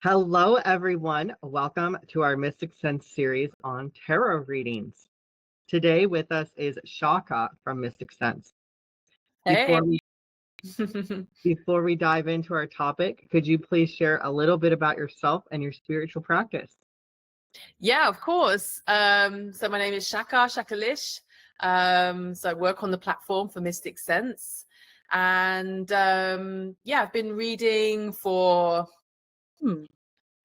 Hello, everyone. Welcome to our Mysticsense series on tarot readings. Today with us is Shaka from Mysticsense. Hey. Before we dive into our topic, could you please share a little bit about yourself and your spiritual practice? Yeah, of course. So my name is Shaka Lish. So I work on the platform for Mysticsense. And yeah, I've been reading for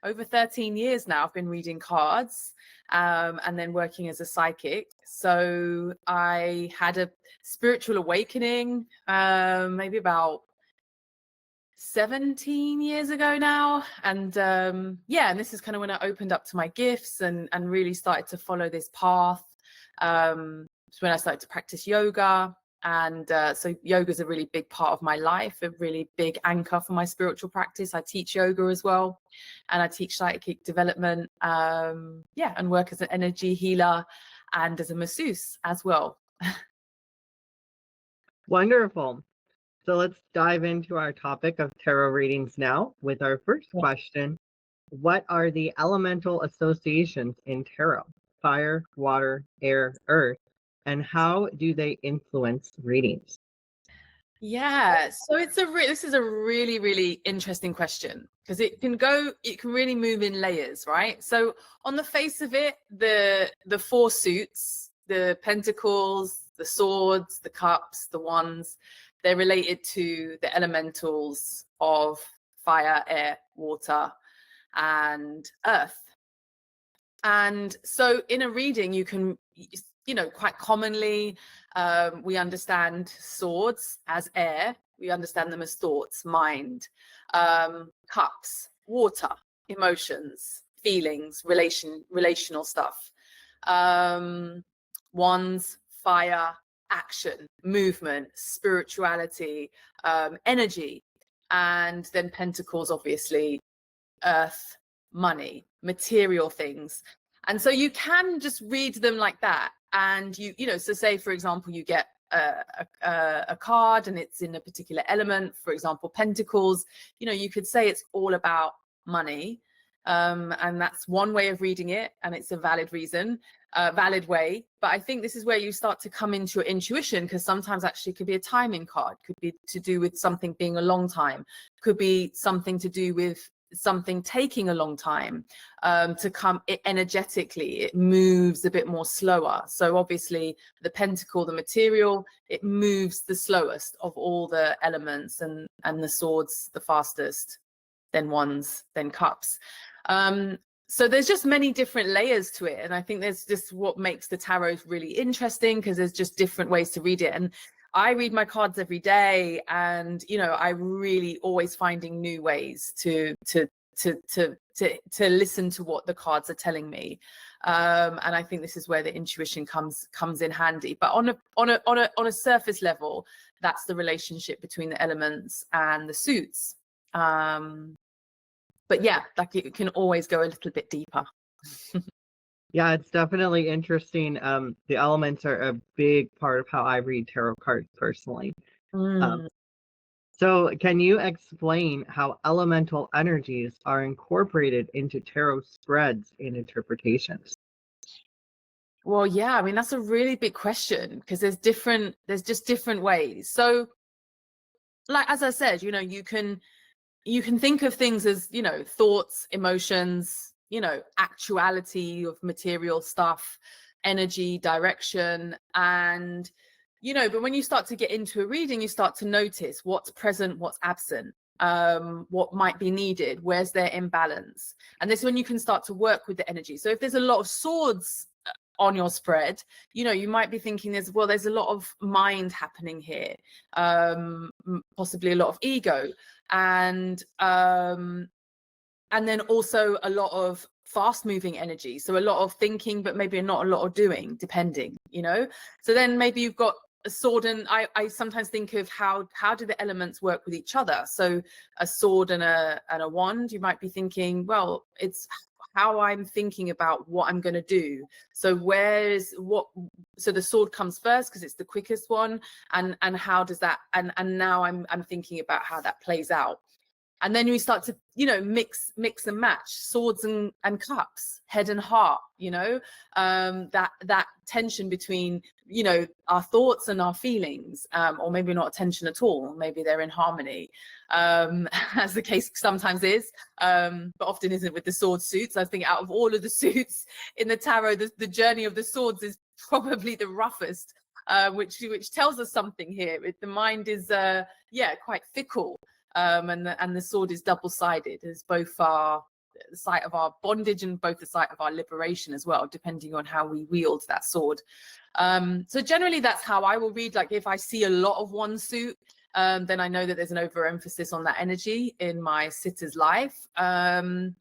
over 13 years now. I've been reading cards and then working as a psychic. So I had a spiritual awakening maybe about 17 years ago now. And yeah, and this is kind of when I opened up to my gifts and really started to follow this path. It's when I started to practice yoga. And so yoga is a really big part of my life, a really big anchor for my spiritual practice. I teach yoga as well, and I teach psychic development, yeah, and work as an energy healer and as a masseuse as well. Wonderful. So let's dive into our topic of tarot readings now with our first question. What are the elemental associations in tarot? Fire, water, air, earth, and how do they influence readings? Yeah, so this is a really interesting question because it can really move in layers, right? So on the face of it, the four suits, the pentacles, the swords, the cups, the wands, they're related to the elementals of fire, air, water, and earth. And so in a reading, you can, quite commonly, we understand swords as air. We understand them as thoughts, mind, cups, water, emotions, feelings, relational stuff. Wands, fire, action, movement, spirituality, energy. And then pentacles, obviously, earth, money, material things. And so you can just read them like that. And so say, for example, you get a card and it's in a particular element, for example, pentacles, you could say it's all about money. And that's one way of reading it. And it's a valid reason, valid way. But I think this is where you start to come into your intuition, because sometimes actually it could be a timing card, could be to do with something being a long time, could be something to do with something taking a long time to come. Energetically, it moves a bit more slower. So obviously the pentacle, the material, it moves the slowest of all the elements, and the swords the fastest, then wands, then cups. So there's just many different layers to it, and I think there's just what makes the tarot really interesting, because there's just different ways to read it. And I read my cards every day, and I really always finding new ways to listen to what the cards are telling me, and I think this is where the intuition comes in handy. But on a surface level, that's the relationship between the elements and the suits. But yeah, like it can always go a little bit deeper. Yeah, it's definitely interesting. The elements are a big part of how I read tarot cards personally. So can you explain how elemental energies are incorporated into tarot spreads and interpretations? Well, yeah, I mean, that's a really big question, because there's just different ways. So like, as I said, you can think of things as, thoughts, emotions, actuality of material stuff, energy, direction. And, but when you start to get into a reading, you start to notice what's present, what's absent, what might be needed, where's their imbalance. And this is when you can start to work with the energy. So if there's a lot of swords on your spread, you might be thinking there's a lot of mind happening here, possibly a lot of ego, and then also a lot of fast moving energy, so a lot of thinking but maybe not a lot of doing, depending. So then maybe you've got a sword, and I sometimes think of how do the elements work with each other. So a sword and a wand, you might be thinking, well, it's how I'm thinking about what I'm going to do. So so the sword comes first because it's the quickest one, and how does that, and now I'm thinking about how that plays out. And then we start to, you know, mix and match swords and cups, head and heart, you know, that tension between, you know, our thoughts and our feelings, or maybe not a tension at all. Maybe they're in harmony, as the case sometimes is, but often isn't with the sword suits. I think out of all of the suits in the tarot, the journey of the swords is probably the roughest, which tells us something here. The mind is, quite fickle. And the sword is double-sided, as both the site of our bondage and both the site of our liberation as well, depending on how we wield that sword. So generally that's how I will read. Like if I see a lot of one suit, then I know that there's an overemphasis on that energy in my sitter's life. And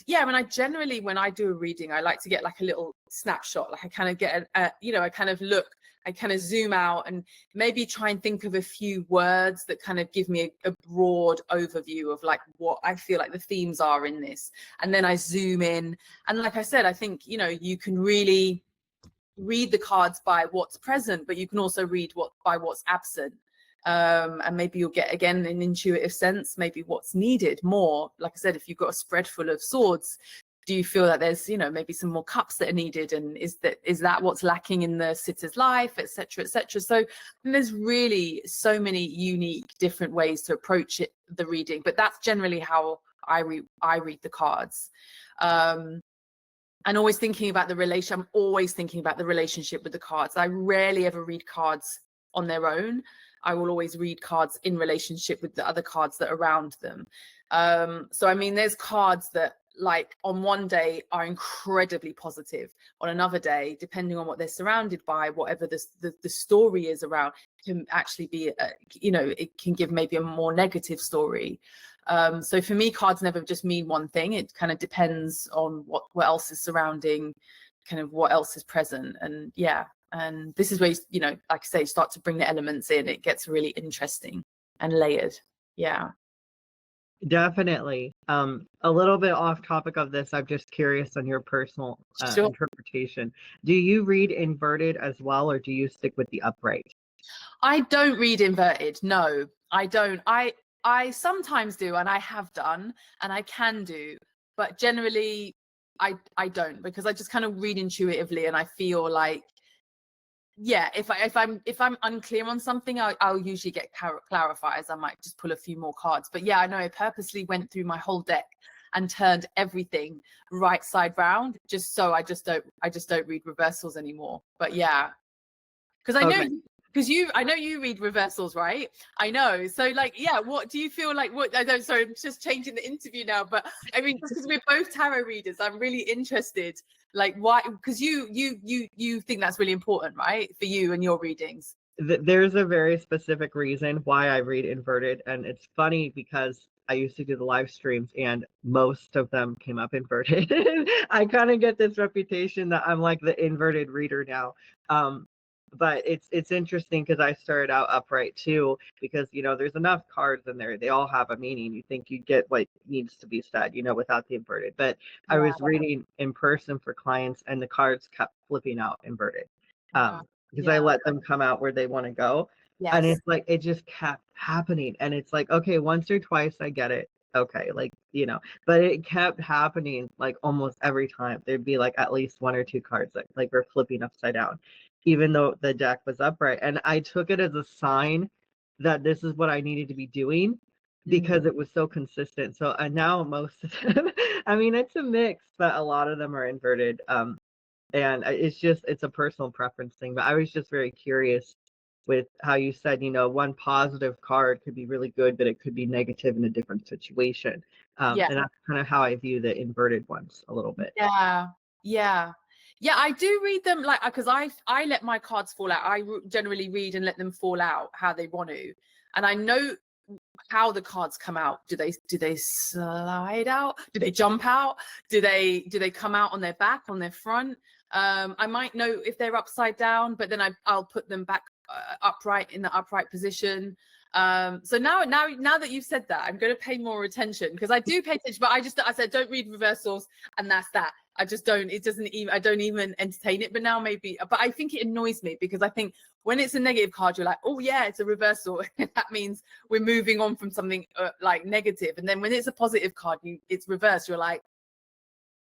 yeah, when I do a reading, I like to get like a little snapshot. Like I kind of get I kind of look, I kind of zoom out and maybe try and think of a few words that kind of give me a broad overview of like what I feel like the themes are in this. And then I zoom in. And like I said, I think, you know, you can really read the cards by what's present, but you can also read by what's absent. And maybe you'll get, again, an intuitive sense, maybe what's needed more. Like I said, if you've got a spread full of swords, do you feel that there's, you know, maybe some more cups that are needed, and is that what's lacking in the sitter's life, etc., etc. So there's really so many unique different ways to approach it, the reading, but that's generally how I read the cards. And always thinking about the relation. I'm always thinking about the relationship with the cards. I rarely ever read cards on their own. I will always read cards in relationship with the other cards that are around them. So I mean, there's cards that, like, on one day are incredibly positive, on another day, depending on what they're surrounded by, whatever the story is around, can actually be it can give maybe a more negative story. So for me, cards never just mean one thing. It kind of depends on what else is surrounding, kind of what else is present. And yeah, and this is where you know, like I say, start to bring the elements in. It gets really interesting and layered. Yeah. Definitely. A little bit off topic of this, I'm just curious on your personal Sure. interpretation. Do you read inverted as well, or do you stick with the upright? I don't read inverted. No, I don't. I sometimes do, and I have done, and I can do, but generally I don't, because I just kind of read intuitively, and I feel like, yeah, if I'm unclear on something, I'll usually get clarifiers. I might just pull a few more cards. But yeah, I know I purposely went through my whole deck and turned everything right side round, just so I just don't read reversals anymore. But yeah, because I know, I know you read reversals, right? I know. So like, yeah, what do you feel like? What I don't. Sorry, I'm just changing the interview now. But I mean, just because we're both tarot readers, I'm really interested. Like, why? Because you think that's really important, right, for you and your readings? There's a very specific reason why I read inverted, and it's funny because I used to do the live streams and most of them came up inverted. I kind of get this reputation that I'm like the inverted reader now. But it's interesting because I started out upright too, because, you know, there's enough cards in there. They all have a meaning. You think you get what needs to be said, you know, without the inverted. But I was reading in person for clients and the cards kept flipping out inverted. Because I let them come out where they want to go. Yes. And it's like, it just kept happening. And it's like, okay, once or twice I get it. Okay, like, you know, but it kept happening like almost every time. There'd be like at least one or two cards that like were flipping upside down, even though the deck was upright. And I took it as a sign that this is what I needed to be doing because it was so consistent. So and now most of them, I mean, it's a mix, but a lot of them are inverted. And it's a personal preference thing. But I was just very curious with how you said, you know, one positive card could be really good, but it could be negative in a different situation. And that's kind of how I view the inverted ones a little bit. Yeah, I do read them, like, because I let my cards fall out. I generally read and let them fall out how they want to, and I know how the cards come out. Do they slide out? Do they jump out? Do they come out on their back, on their front? I might know if they're upside down, but then I'll put them back upright in the upright position. So now that you've said that, I'm going to pay more attention, because I do pay attention, but I said don't read reversals, and that's that. I just don't, it doesn't even, I don't even entertain it. But now maybe, but I think it annoys me because I think when it's a negative card, you're like, oh yeah, it's a reversal. That means we're moving on from something like negative. And then when it's a positive card, it's reversed. You're like,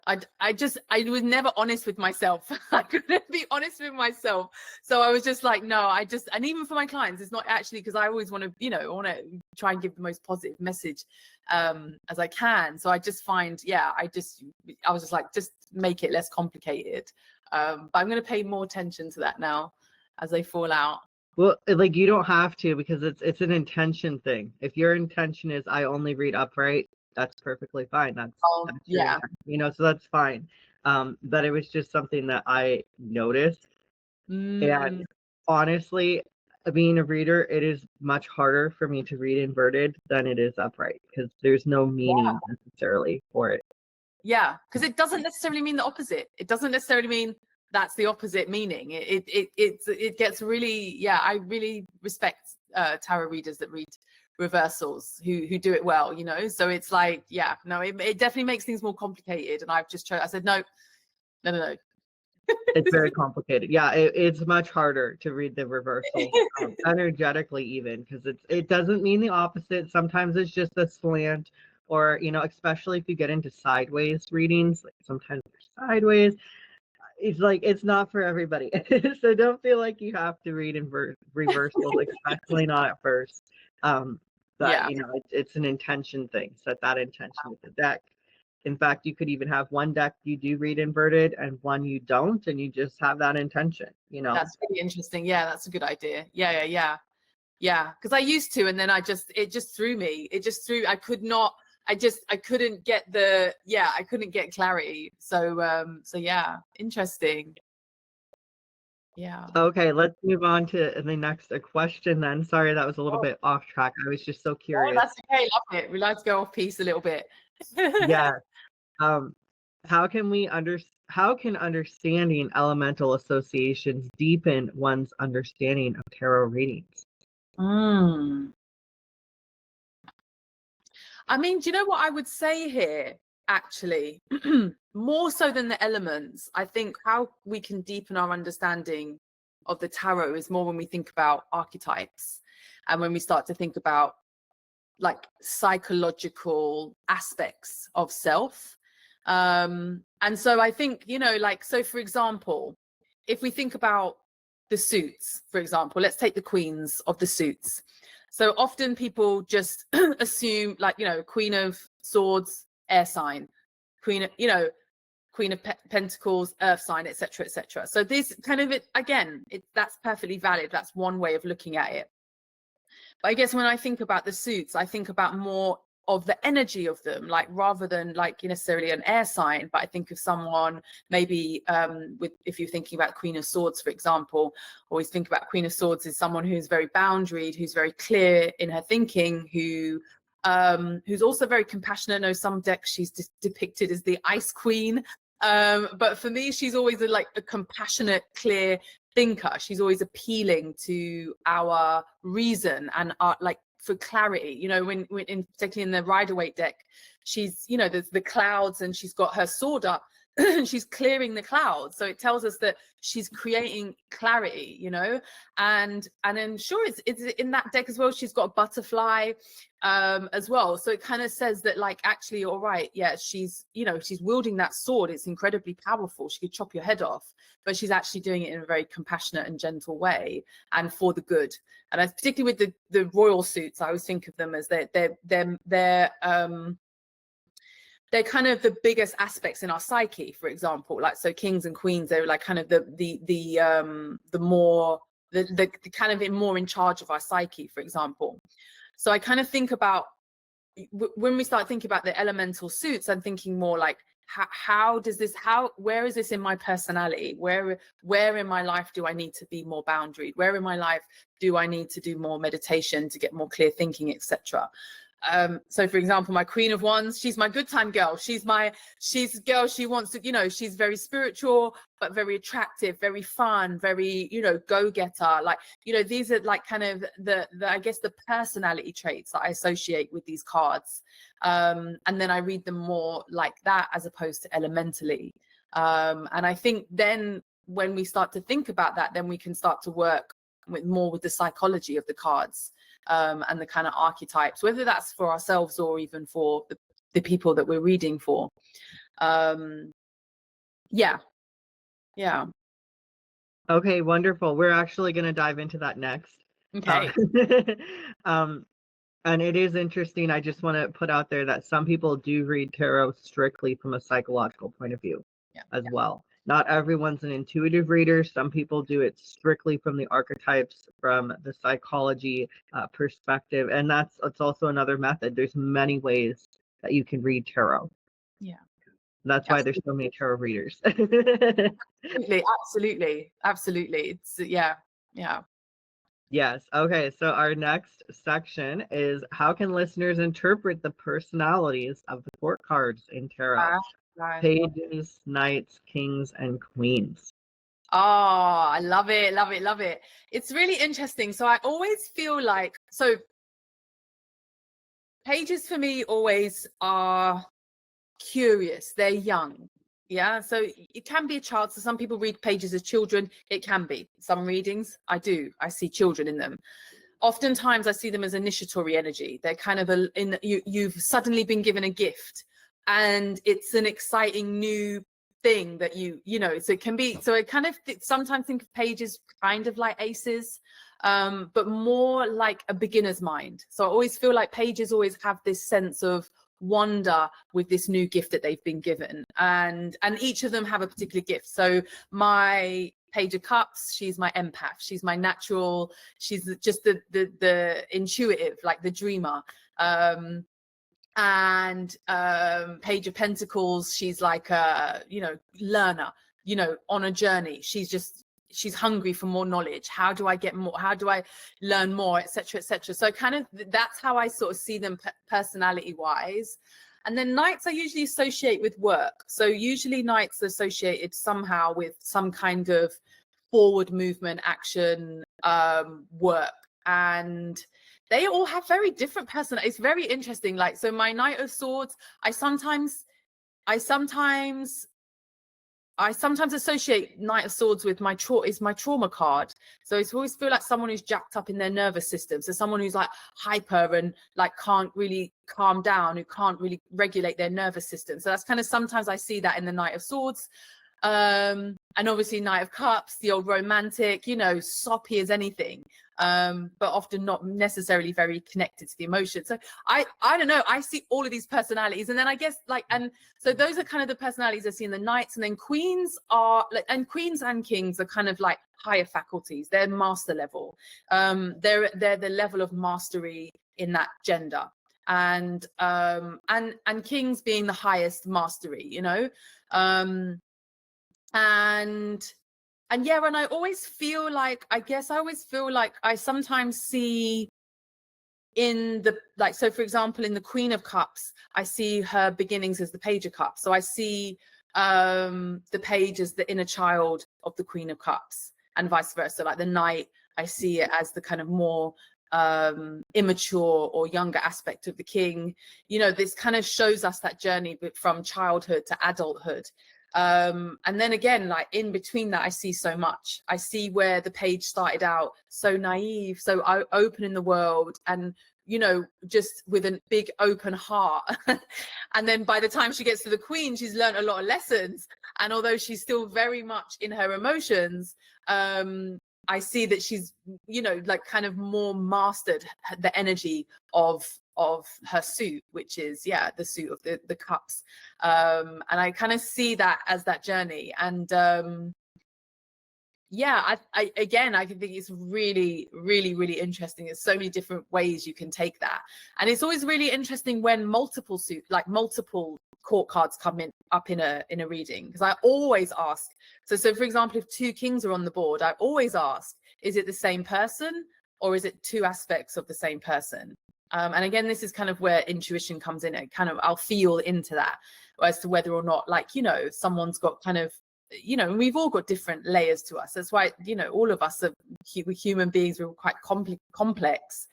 I was never honest with myself. I couldn't be honest with myself. So I was just like, no, and even for my clients, it's not actually, because I always want to, you know, I want to try and give the most positive message as I can. So I just find, yeah, I was just like, just make it less complicated. But I'm going to pay more attention to that now as they fall out. Well, like, you don't have to, because it's an intention thing. If your intention is I only read upright, that's perfectly fine. That's Yeah. you know, so that's fine. But it was just something that I noticed. And honestly, being a reader, it is much harder for me to read inverted than it is upright, because there's no meaning necessarily for it. Yeah, because it doesn't necessarily mean the opposite. It doesn't necessarily mean that's the opposite meaning. It gets really, yeah, I really respect tarot readers that read reversals who do it well, you know. So it's like, yeah, no, it definitely makes things more complicated. And I've just I said no. It's very complicated. Yeah, it's much harder to read the reversal energetically, even, because it doesn't mean the opposite. Sometimes it's just a slant, or, you know, especially if you get into sideways readings, like sometimes they're sideways. It's like, it's not for everybody. So don't feel like you have to read reversals, especially not at first. But Yeah. you know, it's an intention thing. Set that intention with the deck. In fact, you could even have one deck you do read inverted and one you don't, and you just have that intention, you know. That's really interesting. Yeah, that's a good idea. Yeah. Because I used to, and then it just threw me. I couldn't get I couldn't get clarity. So yeah, interesting. Yeah. Okay, let's move on to the next question then. Sorry, that was a little bit off track. I was just so curious. Oh, that's okay. Love it. We like to go off piece a little bit. Yeah. How can understanding elemental associations deepen one's understanding of tarot readings? I mean, do you know what I would say here, actually? More so than the elements, I think how we can deepen our understanding of the tarot is more when we think about archetypes and when we start to think about like psychological aspects of self. And so I think, you know, like, so for example, if we think about the suits, for example, let's take the queens of the suits. So often people just assume, like, you know, Queen of Swords, air sign, Queen of Pentacles, earth sign, etc., etc. So this kind of that's perfectly valid. That's one way of looking at it. But I guess when I think about the suits, I think about more of the energy of them, like rather than like necessarily an air sign. But I think of someone maybe if you're thinking about Queen of Swords, for example, always think about Queen of Swords as someone who's very boundaried, who's very clear in her thinking, who's also very compassionate. I know some decks she's depicted as the Ice Queen. But for me, she's always a compassionate, clear thinker. She's always appealing to our reason and our, like, for clarity, you know, when particularly in the Rider-Waite deck, she's, you know, there's the clouds and she's got her sword up and she's clearing the clouds. So it tells us that she's creating clarity, you know, and then sure, it's in that deck as well. She's got a butterfly as well. So it kind of says that, like, actually, all right, yeah, she's, you know, she's wielding that sword. It's incredibly powerful. She could chop your head off, but she's actually doing it in a very compassionate and gentle way and for the good. And particularly with the royal suits, I always think of them as they're kind of the biggest aspects in our psyche, for example. Like, so kings and queens, they're like kind of the kind of more in charge of our psyche, for example. So I kind of think about, when we start thinking about the elemental suits, I'm thinking more like, where is this in my personality? Where in my life do I need to be more boundaried? Where in my life do I need to do more meditation to get more clear thinking, etc.? So for example, my Queen of Wands, she's my good time girl. She's a girl, she wants to, you know, she's very spiritual, but very attractive, very fun, very, you know, go-getter. Like, you know, these are like kind of the I guess the personality traits that I associate with these cards. And then I read them more like that as opposed to elementally. And I think then when we start to think about that, then we can start to work with the psychology of the cards, and the kind of archetypes, whether that's for ourselves or even for the people that we're reading for. Yeah. Okay, wonderful. We're actually going to dive into that next. Okay. And it is interesting. I just want to put out there that some people do read tarot strictly from a psychological point of view as well. Not everyone's an intuitive reader. Some people do it strictly from the archetypes, from the psychology perspective. And it's also another method. There's many ways that you can read tarot. Yeah. That's why there's so many tarot readers. Absolutely. It's yeah. Yes. Okay. So our next section is, how can listeners interpret the personalities of the court cards in tarot? Right. Pages, knights, kings, and queens. Oh, I love it. It's really interesting. So I always feel like, so pages for me always are curious. They're young. Yeah. So it can be a child. So some people read pages as children. It can be. Some readings, I see children in them. Oftentimes I see them as initiatory energy. They're kind of you've suddenly been given a gift, and it's an exciting new thing that so it can be, so I kind of sometimes think of pages kind of like aces, but more like a beginner's mind. So I always feel like pages always have this sense of wonder with this new gift that they've been given, and each of them have a particular gift. So my Page of Cups, she's my empath, she's my natural, she's just the intuitive, like the dreamer. And Page of Pentacles, she's like a learner, on a journey. She's hungry for more knowledge. How do I get more? How do I learn more, etc., etc.? So kind of that's how I sort of see them personality wise. And then knights I usually associate with work. So usually knights are associated somehow with some kind of forward movement, action, work. And they all have very different personalities. It's very interesting. Like, so my Knight of Swords, I sometimes associate Knight of Swords with my trauma card. So it's always feel like someone who's jacked up in their nervous system. So someone who's like hyper and like can't really calm down, who can't really regulate their nervous system. So that's kind of, sometimes I see that in the Knight of Swords. And obviously Knight of Cups, the old romantic, soppy as anything, but often not necessarily very connected to the emotion. So I don't know, I see all of these personalities, and then I guess and so those are kind of the personalities I see in the knights. And then queens are and queens and kings are kind of like higher faculties. They're master level. They're the level of mastery in that gender, and kings being the highest mastery, and I always feel like, I sometimes see in the, like, so for example, in the Queen of Cups, I see her beginnings as the Page of Cups. So I see the page as the inner child of the Queen of Cups, and vice versa. Like the knight, I see it as the kind of more immature or younger aspect of the king. This kind of shows us that journey from childhood to adulthood. And then again, like in between that, I see so much. I see where the page started out so naive, so open in the world, and just with a big open heart. And then by the time she gets to the queen, she's learned a lot of lessons, and although she's still very much in her emotions, I see that she's like kind of more mastered the energy of her suit, which is the suit of the cups. And I kind of see that as that journey. And I think it's really, really, really interesting. There's so many different ways you can take that, and it's always really interesting when multiple court cards come up in a reading, because I always ask. So for example, if two kings are on the board, I always ask, is it the same person, or is it two aspects of the same person? And again, this is kind of where intuition comes in. I'll feel into that as to whether or not, someone's got kind of, we've all got different layers to us. That's why, all of us are human beings. We're quite complex.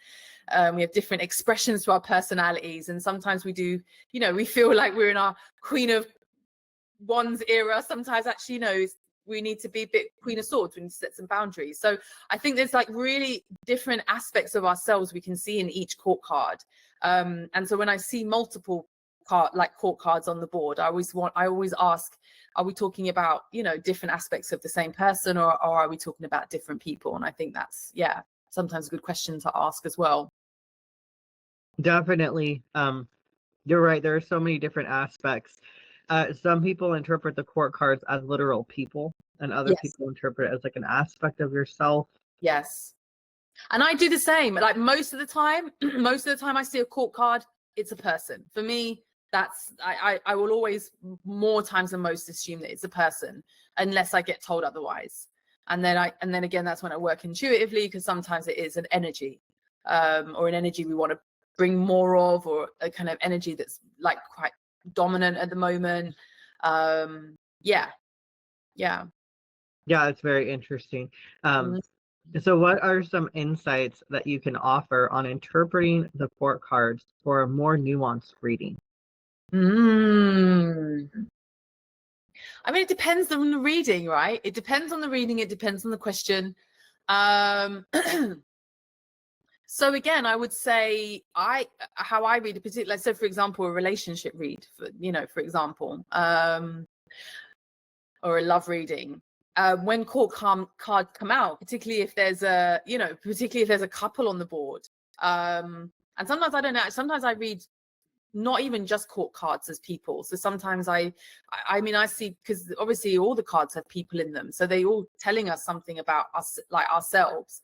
We have different expressions to our personalities. And sometimes we do, we feel like we're in our Queen of Wands era, sometimes actually, you know, we need to be a bit Queen of Swords, we need to set some boundaries. So I think there's like really different aspects of ourselves we can see in each court card. And so when I see multiple court cards on the board, I always ask, are we talking about, you know, different aspects of the same person, or are we talking about different people? And I think that's, yeah, sometimes a good question to ask as well. Definitely. You're right. There are so many different aspects. Some people interpret the court cards as literal people, and other Yes. people interpret it as like an aspect of yourself. Yes. And I do the same. Like most of the time I see a court card, it's a person. For me, that's I will always, more times than most, assume that it's a person unless I get told otherwise. And then again, that's when I work intuitively, because sometimes it is an energy, or an energy we want to bring more of, or a kind of energy that's like quite dominant at the moment. Yeah, it's very interesting. Mhm. So what are some insights that you can offer on interpreting the court cards for a more nuanced reading? I mean, it depends on the reading, right? It depends on the reading, it depends on the question. So again, I would say how I read a particular, so for example, a relationship read, for example, or a love reading. When cards come out, particularly if there's a couple on the board, and sometimes I don't know. Sometimes I read not even just court cards as people. So sometimes I mean, I see, because obviously all the cards have people in them, so they all telling us something about us, like ourselves.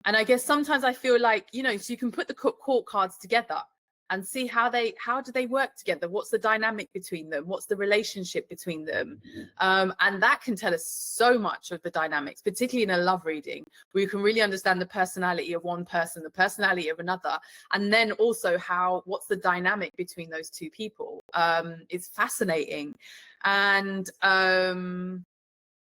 And I guess sometimes I feel like, you know, so you can put the court cards together and see how do they work together? What's the dynamic between them? What's the relationship between them? And that can tell us so much of the dynamics, particularly in a love reading, where you can really understand the personality of one person, the personality of another, and then also what's the dynamic between those two people. It's fascinating. And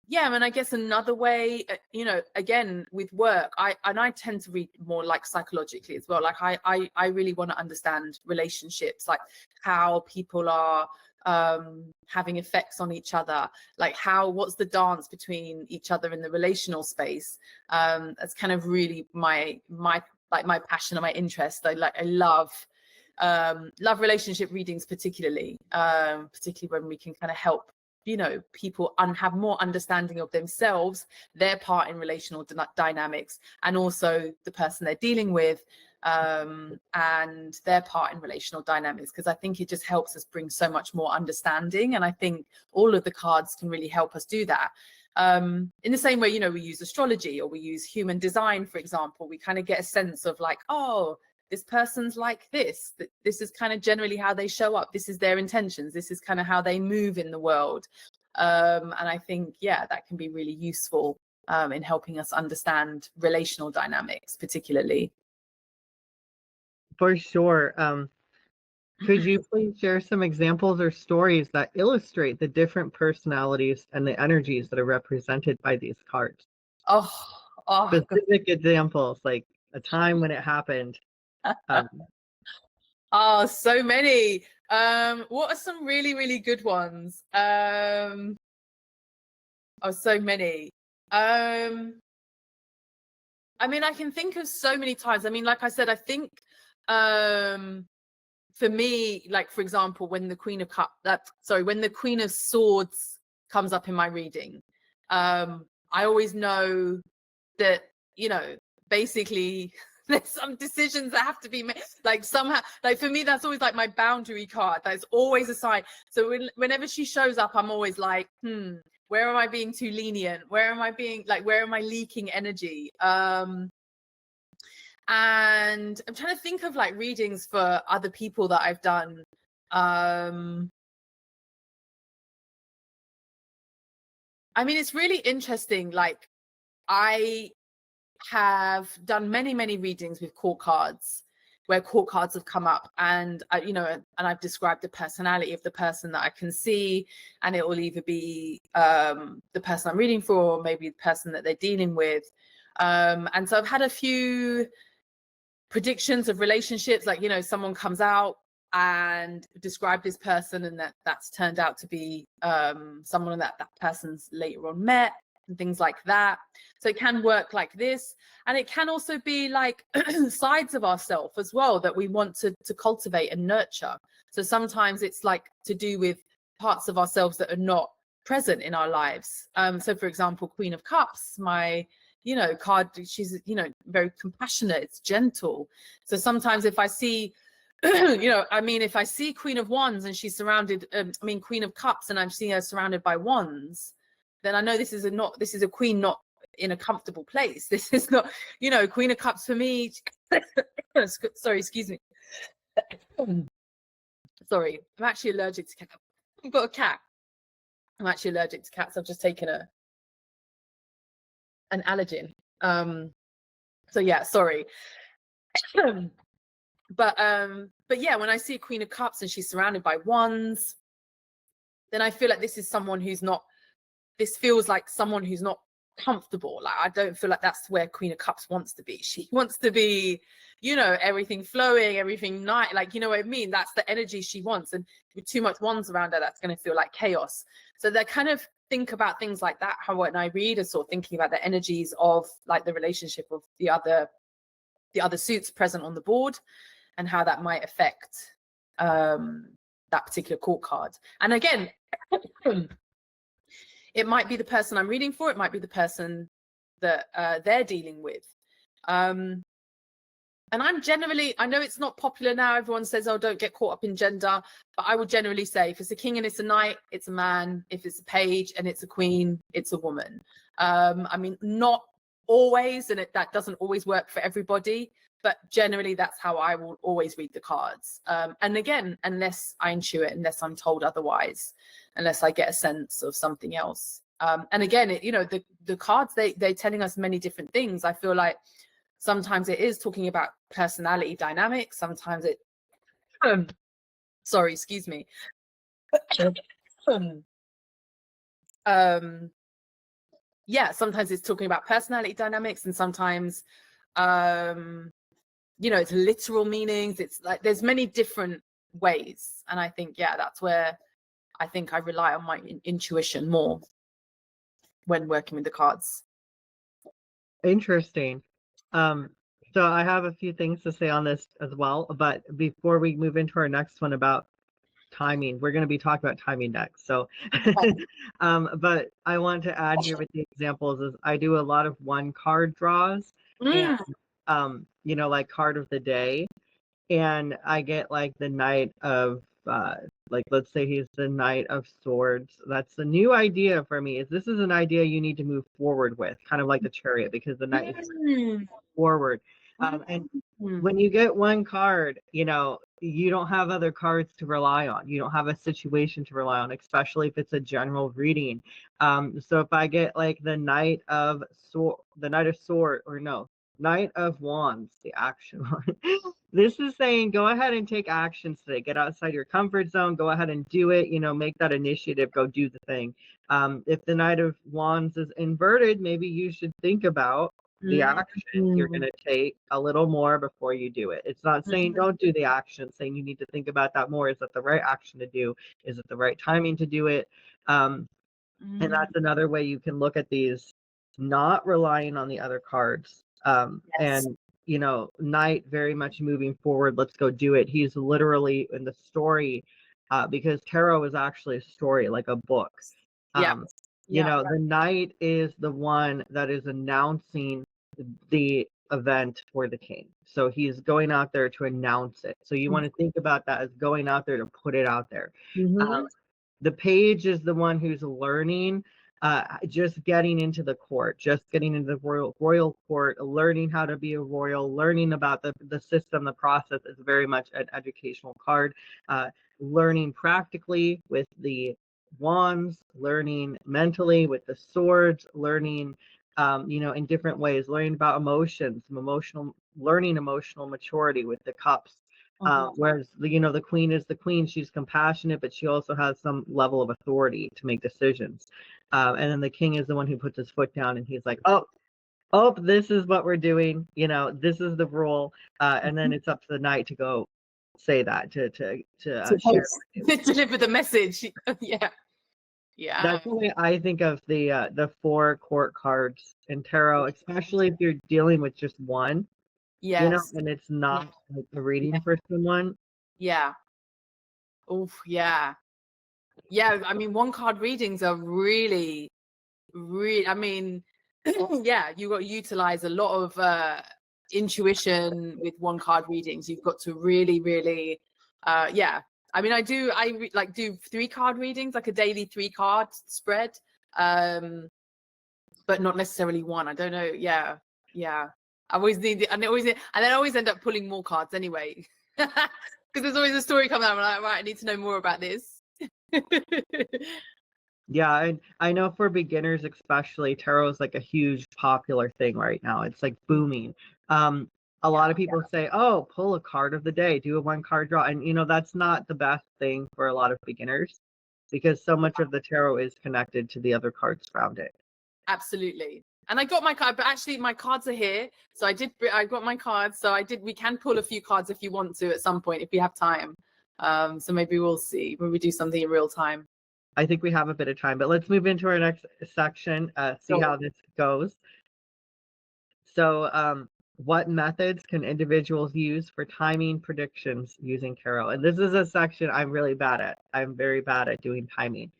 yeah, and I guess another way, you know, again with work, I tend to read more like psychologically as well. Like I really want to understand relationships, like how people are having effects on each other, like what's the dance between each other in the relational space. That's kind of really my passion and my interest. I love relationship readings, particularly when we can kind of help, you know, people have more understanding of themselves, their part in relational dynamics, and also the person they're dealing with, and their part in relational dynamics, because I think it just helps us bring so much more understanding. And I think all of the cards can really help us do that. In the same way, you know, we use astrology or we use human design, for example, we kind of get a sense of like, oh, this person's like this is kind of generally how they show up, this is their intentions, this is kind of how they move in the world. And I think, yeah, that can be really useful in helping us understand relational dynamics, particularly. For sure. Could you please share some examples or stories that illustrate the different personalities and the energies that are represented by these cards? Specific examples, like a time when it happened. So many. What are some really, really good ones? So many. I mean, I can think of so many times. I mean, like I said, I think for me, like, for example, when the Queen of Swords comes up in my reading, I always know that, you know, basically there's some decisions that have to be made, like somehow, like for me, that's always like my boundary card. That's always a sign. So whenever she shows up, I'm always like, where am I being too lenient? Where am I leaking energy? And I'm trying to think of like readings for other people that I've done. I mean, it's really interesting. Like, I have done many, many readings with court cards, where court cards have come up, and you know, and I've described the personality of the person that I can see, and it will either be the person I'm reading for, or maybe the person that they're dealing with. And so I've had a few predictions of relationships, like, you know, someone comes out and describe this person, and that's turned out to be someone that person's later on met, and things like that. So it can work like this, and it can also be like sides of ourselves as well that we want to cultivate and nurture. So sometimes it's like to do with parts of ourselves that are not present in our lives. So for example, Queen of Cups, my card, she's very compassionate, it's gentle. So sometimes if I see if I see Queen of Wands and she's surrounded, Queen of Cups, and I'm seeing her surrounded by wands, then I know this is a queen not in a comfortable place. This is not, Queen of Cups for me. Sorry, excuse me. Sorry, I'm actually allergic to cats. I've got a cat. I'm actually allergic to cats. I've just taken an allergen. So yeah, sorry. But yeah, when I see a Queen of Cups and she's surrounded by wands, then I feel like this is someone who's not, this feels like someone who's not comfortable. Like, I don't feel like that's where Queen of Cups wants to be. She wants to be, everything flowing, everything nice, like, you know what I mean? That's the energy she wants. And with too much wands around her, that's going to feel like chaos. So they kind of think about things like that, how when I read is sort of thinking about the energies of like the relationship of the other suits present on the board, and how that might affect that particular court card. And again, it might be the person I'm reading for, it might be the person that they're dealing with. And I'm generally, I know it's not popular now, everyone says, oh, don't get caught up in gender, but I would generally say if it's a king and it's a knight, it's a man. If it's a page and it's a queen, it's a woman. Not always, and that doesn't always work for everybody, but generally that's how I will always read the cards. And again, unless I intuit, unless I'm told otherwise, unless I get a sense of something else. And again, the cards, they're telling us many different things. I feel like sometimes it is talking about personality dynamics. Sometimes it, sorry, excuse me. Yeah, sometimes it's talking about personality dynamics, and sometimes, it's literal meanings. It's like there's many different ways. And I think, yeah, that's where I think I rely on my intuition more when working with the cards. Interesting. So I have a few things to say on this as well, but before we move into our next one about timing, we're going to be talking about timing next. So, but I want to add here with the examples is I do a lot of one card draws, and like card of the day, and I get like the Knight of like, let's say he's the Knight of Swords. That's a new idea for me. This is an idea you need to move forward with, kind of like the Chariot, because the Knight is forward. And when you get one card, you don't have other cards to rely on. You don't have a situation to rely on, especially if it's a general reading. So if I get like the Knight of Knight of Wands, the action one. This is saying go ahead and take actions today. Get outside your comfort zone. Go ahead and do it. Make that initiative. Go do the thing. If the Knight of Wands is inverted, maybe you should think about the action you're going to take a little more before you do it. It's not saying don't do the action, it's saying you need to think about that more. Is that the right action to do? Is it the right timing to do it? And that's another way you can look at these, not relying on the other cards. And Knight very much moving forward. Let's go do it. He's literally in the story, because tarot is actually a story, like a book. The Knight is the one that is announcing the event for the king. So he's going out there to announce it. So you want to think about that as going out there to put it out there. The page is the one who's learning, just getting into the court, just getting into the royal court, learning how to be a royal, learning about the system, the process. Is very much an educational card. Learning practically with the wands, learning mentally with the swords, learning in different ways, learning about emotions, learning emotional maturity with the cups. Whereas the queen is the queen. She's compassionate, but she also has some level of authority to make decisions. And then the king is the one who puts his foot down, and he's like, oh, this is what we're doing. This is the rule. And then it's up to the knight to go say that to To share. deliver the message. Yeah. Yeah. That's the way I think of the 4 court cards in tarot, especially if you're dealing with just one, Yes. and it's not like a reading for someone. Yeah. Oh, yeah. Yeah. I mean, one card readings are really, I mean, yeah, you've got to utilize a lot of intuition with one card readings. You've got to really, really, yeah. I mean, I do 3 card readings, like a daily 3 card spread, but not necessarily one. I don't know. Yeah. Yeah. I always need, and then I always end up pulling more cards anyway. Because there's always a story coming out. I'm like, right, I need to know more about this. Yeah, and I know for beginners especially, tarot is like a huge popular thing right now. It's like booming. A lot of people say, "Oh, pull a card of the day, do a 1 card draw," and that's not the best thing for a lot of beginners because so much of the tarot is connected to the other cards around it. Absolutely. And I got my card, but actually my cards are here. So I got my cards. So we can pull a few cards if you want to at some point, if we have time. So maybe we'll see when we do something in real time. I think we have a bit of time, but let's move into our next section, see how this goes. So, what methods can individuals use for timing predictions using tarot? And this is a section I'm really bad at. I'm very bad at doing timing,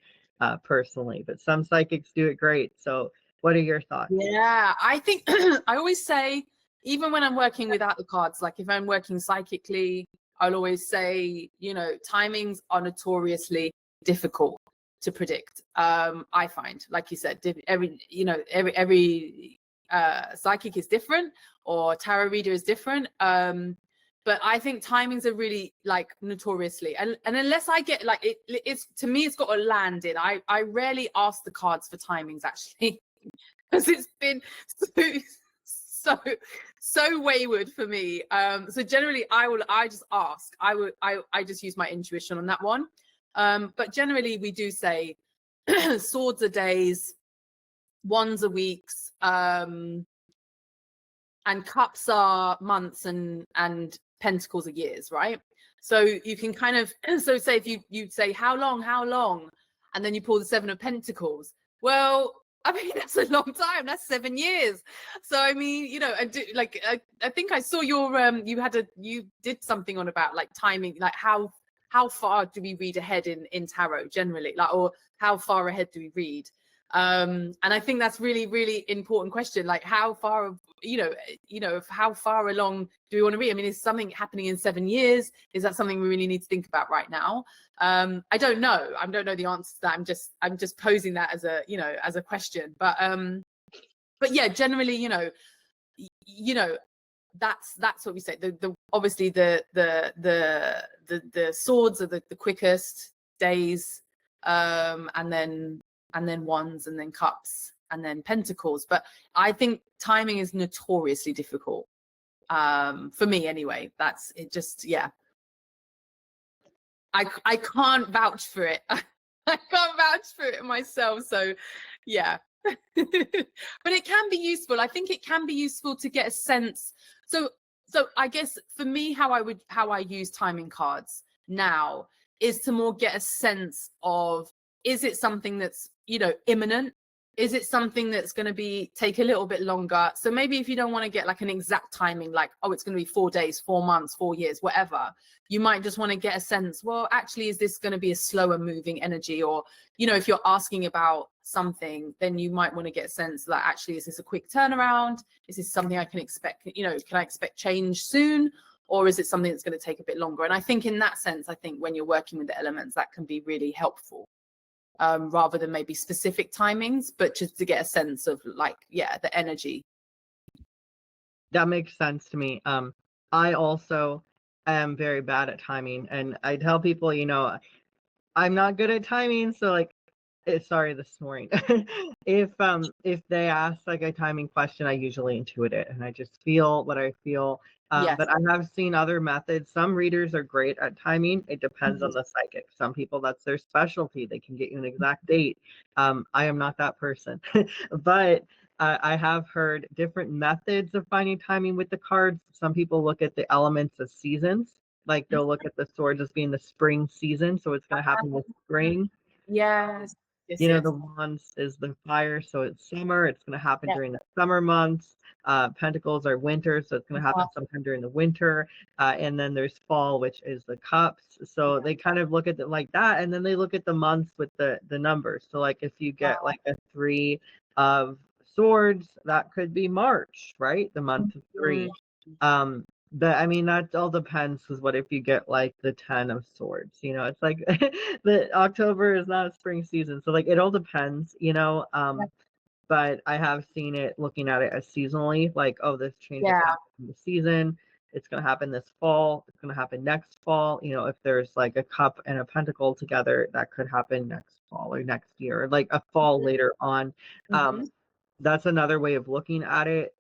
personally, but some psychics do it great. So, what are your thoughts? Yeah, I think I always say, even when I'm working without the cards, like if I'm working psychically, I'll always say, timings are notoriously difficult to predict. I find, like you said, every psychic is different, or tarot reader is different. But I think timings are really like notoriously, and unless I get like it's to me, it's got to land in. I rarely ask the cards for timings actually, because it's been so wayward for me. So generally I just ask. I just use my intuition on that one. But generally we do say swords are days, wands are weeks, and cups are months, and pentacles are years, right? So you can kind of so say if you say how long, and then you pull the 7 of pentacles. Well, I mean, that's a long time. That's 7 years. So I mean, I think I saw your you did something on about like timing, like how far do we read ahead in tarot generally, like, or how far ahead do we read? And I think that's really, really important question. Like how far, how far along do we want to read? I mean, is something happening in 7 years? Is that something we really need to think about right now? I don't know. I don't know the answer to that. I'm just posing that as a question. But yeah, generally, that's what we say. The obviously the swords are the quickest, days, and then wands, and then cups, and then pentacles. But I think timing is notoriously difficult, for me anyway. That's it. Just I can't vouch for it. I can't vouch for it myself. So yeah. But it can be useful. I think it can be useful to get a sense. So I guess for me, how I use timing cards now is to more get a sense of, is it something that's imminent? Is it something that's going to take a little bit longer? So maybe if you don't want to get like an exact timing, like, oh, it's going to be 4 days, 4 months, 4 years, whatever, you might just want to get a sense, well, actually, is this going to be a slower moving energy? Or, if you're asking about something, then you might want to get a sense that actually, is this a quick turnaround? Is this something I can expect? Can I expect change soon? Or is it something that's going to take a bit longer? And I think in that sense, I think when you're working with the elements, that can be really helpful. Rather than maybe specific timings, but just to get a sense of the energy. That makes sense to me. I also am very bad at timing, and I tell people, I'm not good at timing, so sorry, this morning. If they ask like a timing question, I usually intuit it and I just feel what I feel. Yes. But I have seen other methods. Some readers are great at timing. It depends on the psychic. Some people, that's their specialty. They can get you an exact date. I am not that person. But I have heard different methods of finding timing with the cards. Some people look at the elements of seasons Like they'll look at the swords as being the spring season, so it's going to happen with spring. Yes. Yes, You know, yes. the wands is the fire, so it's summer. It's going to happen Yeah. during the summer months. Pentacles are winter, so it's going to happen sometime during the winter. And then there's fall, which is the cups. So they kind of look at it like that, and then they look at the months with the numbers. So like if you get like a 3 of swords, that could be March, right? The month of 3. But I mean that all depends, because what if you get like the 10 of swords? You know, it's like the October is not a spring season, so like it all depends, you know. But I have seen it looking at it as seasonally, like, oh, this change is happening in the season. It's going to happen this fall. It's going to happen next fall. You know, if there's like a cup and a pentacle together, that could happen next fall or next year, or like a fall later on. That's another way of looking at it.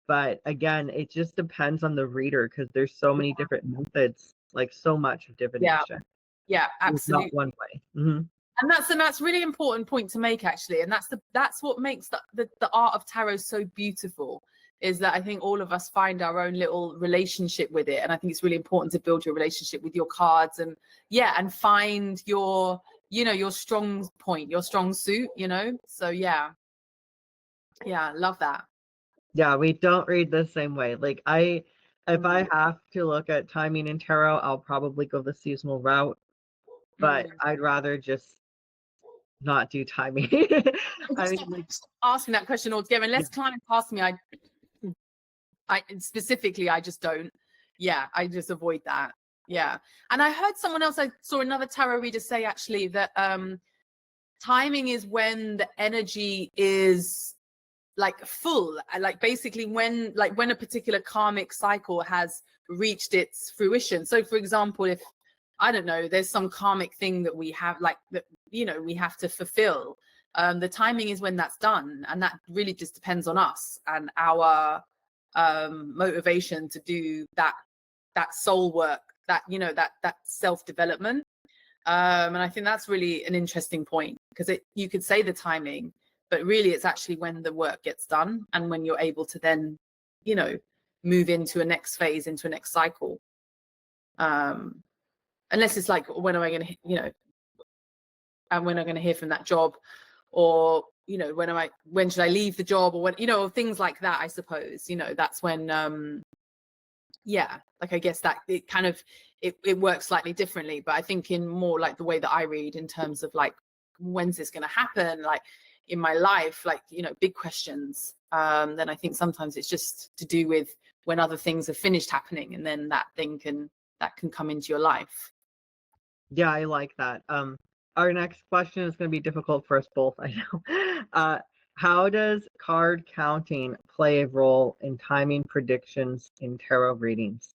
But again, it just depends on the reader, because there's so many different methods, like so much of divination. Yeah, There's not absolutely. one way. And that's really important point to make, actually. And that's what makes the art of tarot so beautiful, is that I think all of us find our own little relationship with it. And I think it's really important to build your relationship with your cards, and and find your, you know, your strong point, your strong suit, you know. So yeah, love that. Yeah, we don't read the same way. Like if I have to look at timing in tarot, I'll probably go the seasonal route, but I'd rather just not do timing. I mean, like, asking that question altogether, unless clients ask me, I specifically, I just don't. Yeah, I just avoid that. Yeah. And I heard someone else, I saw another tarot reader say actually that timing is when the energy is like full, like basically when a particular karmic cycle has reached its fruition. So for example, if I don't know, there's some karmic thing that we have, like, that, you know, we have to fulfill, the timing is when that's done, and that really just depends on us and our motivation to do that soul work, that, you know, that self-development. And I think that's really an interesting point, because you could say the timing, but really it's actually when the work gets done and when you're able to then, you know, move into a next phase, into a next cycle. Unless it's like, when am I going to, you know, and when am I going to hear from that job, or, you know, when should I leave the job, or when, you know, things like that, I suppose, you know, that's when, like, I guess that it kind of, it works slightly differently. But I think in more like the way that I read, in terms of like, when's this going to happen, like in my life, like, you know, big questions, then I think sometimes it's just to do with when other things have finished happening, and then that can come into your life. Yeah, I like that. Our next question is going to be difficult for us both, I know. How does card counting play a role in timing predictions in tarot readings?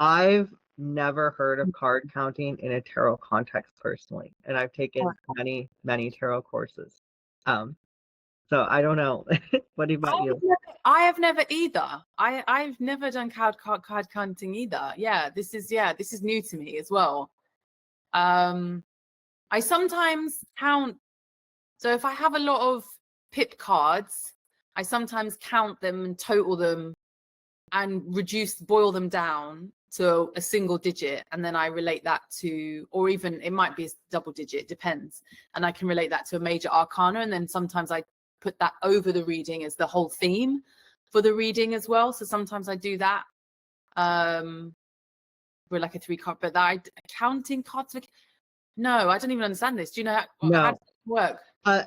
I've never heard of card counting in a tarot context personally, and I've taken many, many tarot courses. So I don't know. What about you? I have never either. I've never done card counting either. This is new to me as well. I sometimes count. So if I have a lot of pip cards, I sometimes count them and total them and boil them down to a single digit. And then I relate that to, or even it might be a double digit, depends. And I can relate that to a major arcana. And then sometimes I put that over the reading as the whole theme for the reading as well. So sometimes I do that. We're like a 3-card, but counting cards. No, I don't even understand this. Do you know how does it work?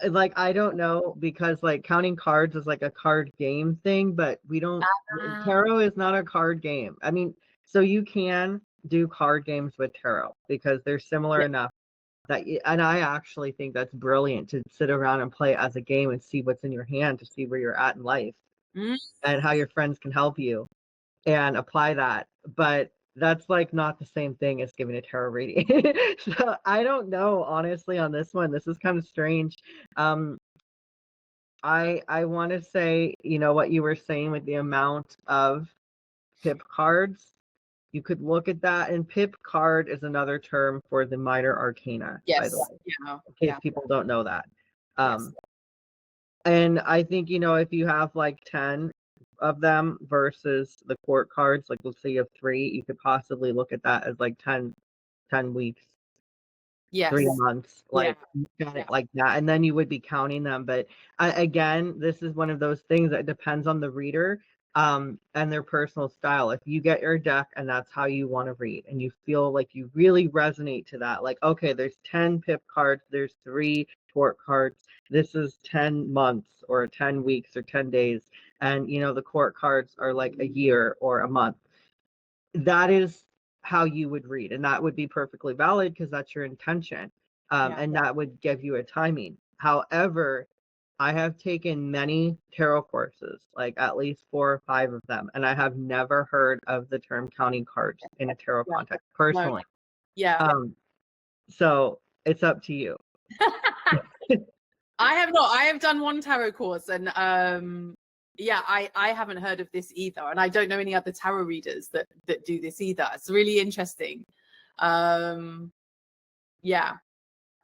Like, I don't know, because like counting cards is like a card game thing, but we don't, tarot is not a card game. I mean, so you can do card games with tarot because they're similar enough that, and I actually think that's brilliant, to sit around and play as a game and see what's in your hand, to see where you're at in life and how your friends can help you and apply that. But that's like not the same thing as giving a tarot reading. So I don't know, honestly, on this one. This is kind of strange. I want to say, you know, what you were saying with the amount of pip cards, you could look at that. And pip card is another term for the minor arcana, by the way, in case people don't know that. And I think, you know, if you have like 10 of them versus the court cards. Like let's say you have 3, you could possibly look at that as like 10 weeks, Yes. 3 months, like Yeah. like that, and then you would be counting them. But again, this is one of those things that depends on the reader and their personal style. If you get your deck and that's how you want to read, and you feel like you really resonate to that, like okay, there's 10 pip cards, there's 3 court cards, this is 10 months or 10 weeks or 10 days, and you know the court cards are like a year or a month, that is how you would read, and that would be perfectly valid because that's your intention, and that would give you a timing. However, I have taken many tarot courses, like at least 4 or 5 of them, and I have never heard of the term counting cards in a tarot context personally. So it's up to you. I have not. I have done one tarot course, and I haven't heard of this either, and I don't know any other tarot readers that do this either. It's really interesting. Yeah.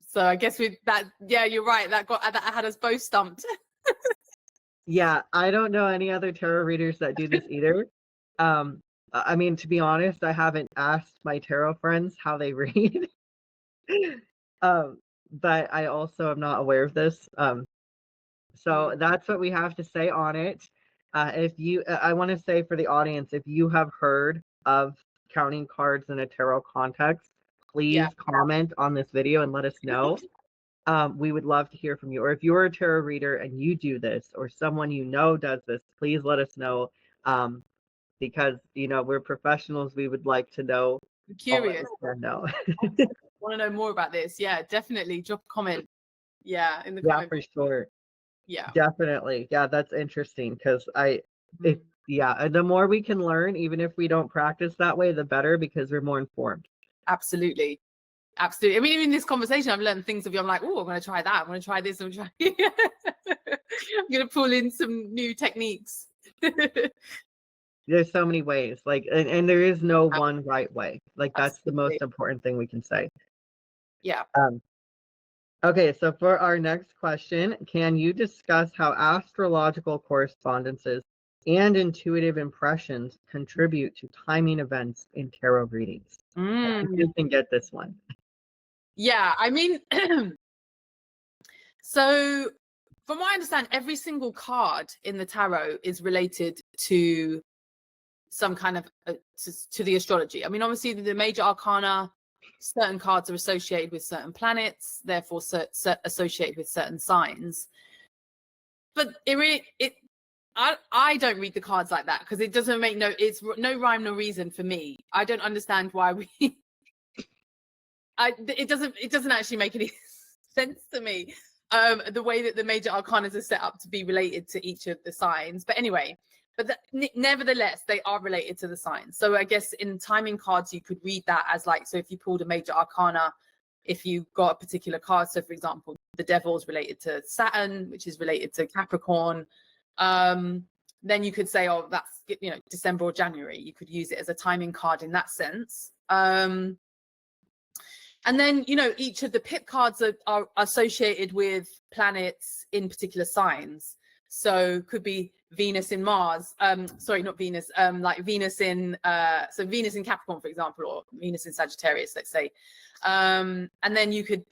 So I guess with that, yeah, you're right. That had us both stumped. Yeah, I don't know any other tarot readers that do this either. I mean, to be honest, I haven't asked my tarot friends how they read. But I also am not aware of this. So that's what we have to say on it. I want to say for the audience, if you have heard of counting cards in a tarot context, please comment on this video and let us know. We would love to hear from you. Or if you're a tarot reader and you do this, or someone you know does this, please let us know. Because you know we're professionals, we would like to know. I'm curious. No. Want to know more about this? Yeah, definitely drop a comment. Yeah, in the comment. For sure. Yeah, definitely. Yeah, that's interesting because the more we can learn, even if we don't practice that way, the better, because we're more informed. Absolutely. I mean, even in this conversation, I've learned things of you. I'm like, oh, I'm going to try that. I'm going to try this. I'm going to pull in some new techniques. There's so many ways, like, and there is no one right way. Like, that's the most important thing we can say. Yeah. Okay, so for our next question, can you discuss how astrological correspondences and intuitive impressions contribute to timing events in tarot readings? You can get this one. Yeah, I mean, so from what I understand, every single card in the tarot is related to some kind of to the astrology. I mean, obviously the major arcana, certain cards are associated with certain planets, therefore associated with certain signs. But I don't read the cards like that, because it doesn't make it's no rhyme nor reason for me. I don't understand why it doesn't actually make any sense to me, the way that the major arcanas are set up to be related to each of the signs. But anyway, nevertheless, they are related to the signs. So I guess in timing cards, you could read that as like, so if you pulled a major arcana, if you got a particular card, so for example, the Devil is related to Saturn, which is related to Capricorn, then you could say, oh, that's, you know, December or January. You could use it as a timing card in that sense. And then, you know, each of the pip cards are associated with planets in particular signs. So could be Venus in Mars, sorry, not Venus, like Venus in, so Venus in Capricorn, for example, or Venus in Sagittarius, let's say. And then you could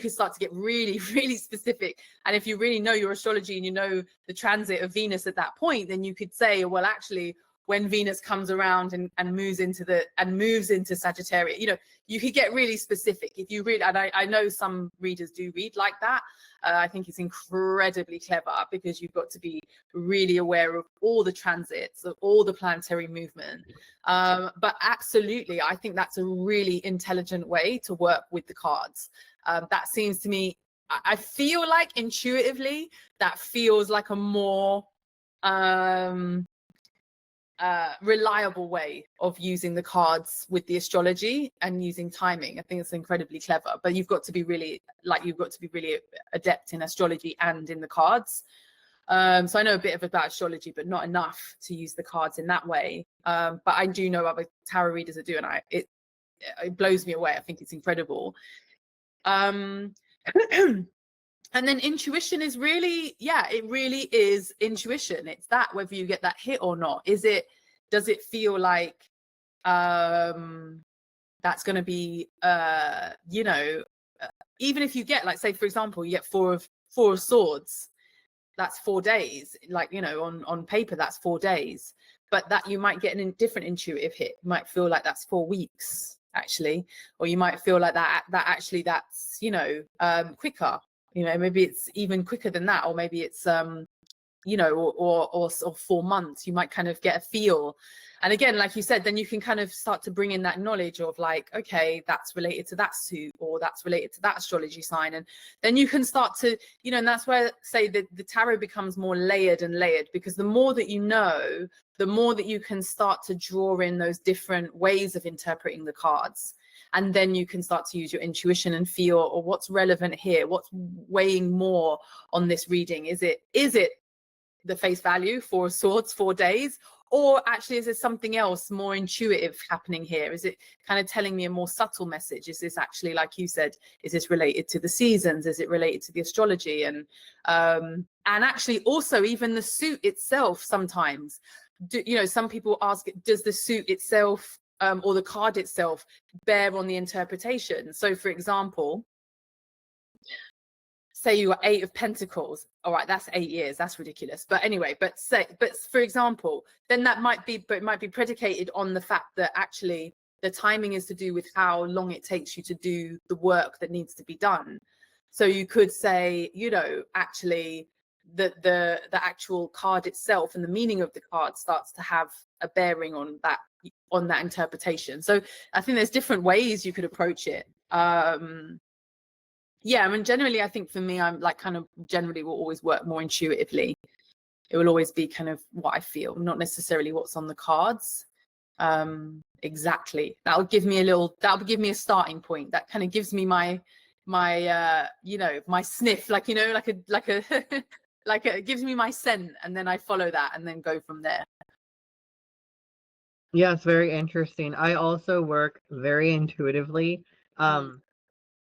start to get really, really specific. And if you really know your astrology and you know the transit of Venus at that point, then you could say, well, actually, when Venus comes around and moves into Sagittarius, you know, you could get really specific if you read. And I know some readers do read like that. I think it's incredibly clever, because you've got to be really aware of all the transits, of all the planetary movement. But absolutely, I think that's a really intelligent way to work with the cards. That seems to me, I feel like intuitively, that feels like a more reliable way of using the cards with the astrology and using timing. I think it's incredibly clever, but you've got to be really adept in astrology and in the cards. So I know a bit about astrology, but not enough to use the cards in that way. But I do know other tarot readers that do, and it blows me away. I think it's incredible. And And then intuition is really, yeah, it really is intuition. It's that, whether you get that hit or not. Does it feel like that's going to be, you know, even if you get, like, say, for example, you get four of swords, that's 4 days. Like, you know, on paper, that's 4 days. But that you might get a different intuitive hit. You might feel like that's 4 weeks, actually. Or you might feel like that actually that's, you know, quicker. You know, maybe it's even quicker than that, or maybe it's you know, or 4 months. You might kind of get a feel. And again, like you said, then you can kind of start to bring in that knowledge of, like, okay, that's related to that suit, or that's related to that astrology sign. And then you can start to, you know, and that's where, say, the tarot becomes more layered and layered, because the more that you know, the more that you can start to draw in those different ways of interpreting the cards. And then you can start to use your intuition and feel, or what's relevant here, what's weighing more on this reading. Is it the face value, 4 swords, 4 days, or actually is there something else more intuitive happening here? Is it kind of telling me a more subtle message? Is this actually, like you said, is this related to the seasons? Is it related to the astrology? And actually also even the suit itself sometimes, you know, some people ask, does the suit itself or the card itself bear on the interpretation? So for example, say you are 8 of Pentacles. All right, that's 8 years. That's ridiculous. But anyway, but for example, then that might be, but it might be predicated on the fact that actually the timing is to do with how long it takes you to do the work that needs to be done. So you could say, you know, actually the actual card itself and the meaning of the card starts to have a bearing on that interpretation. So I think there's different ways you could approach it. Yeah, I mean, generally, I think for me, I'm like kind of generally will always work more intuitively. It will always be kind of what I feel, not necessarily what's on the cards. Exactly. That'll give me a starting point. That kind of gives me my you know, my sniff, like, you know, like a it gives me my scent, and then I follow that and then go from there. Yeah, it's very interesting. I also work very intuitively.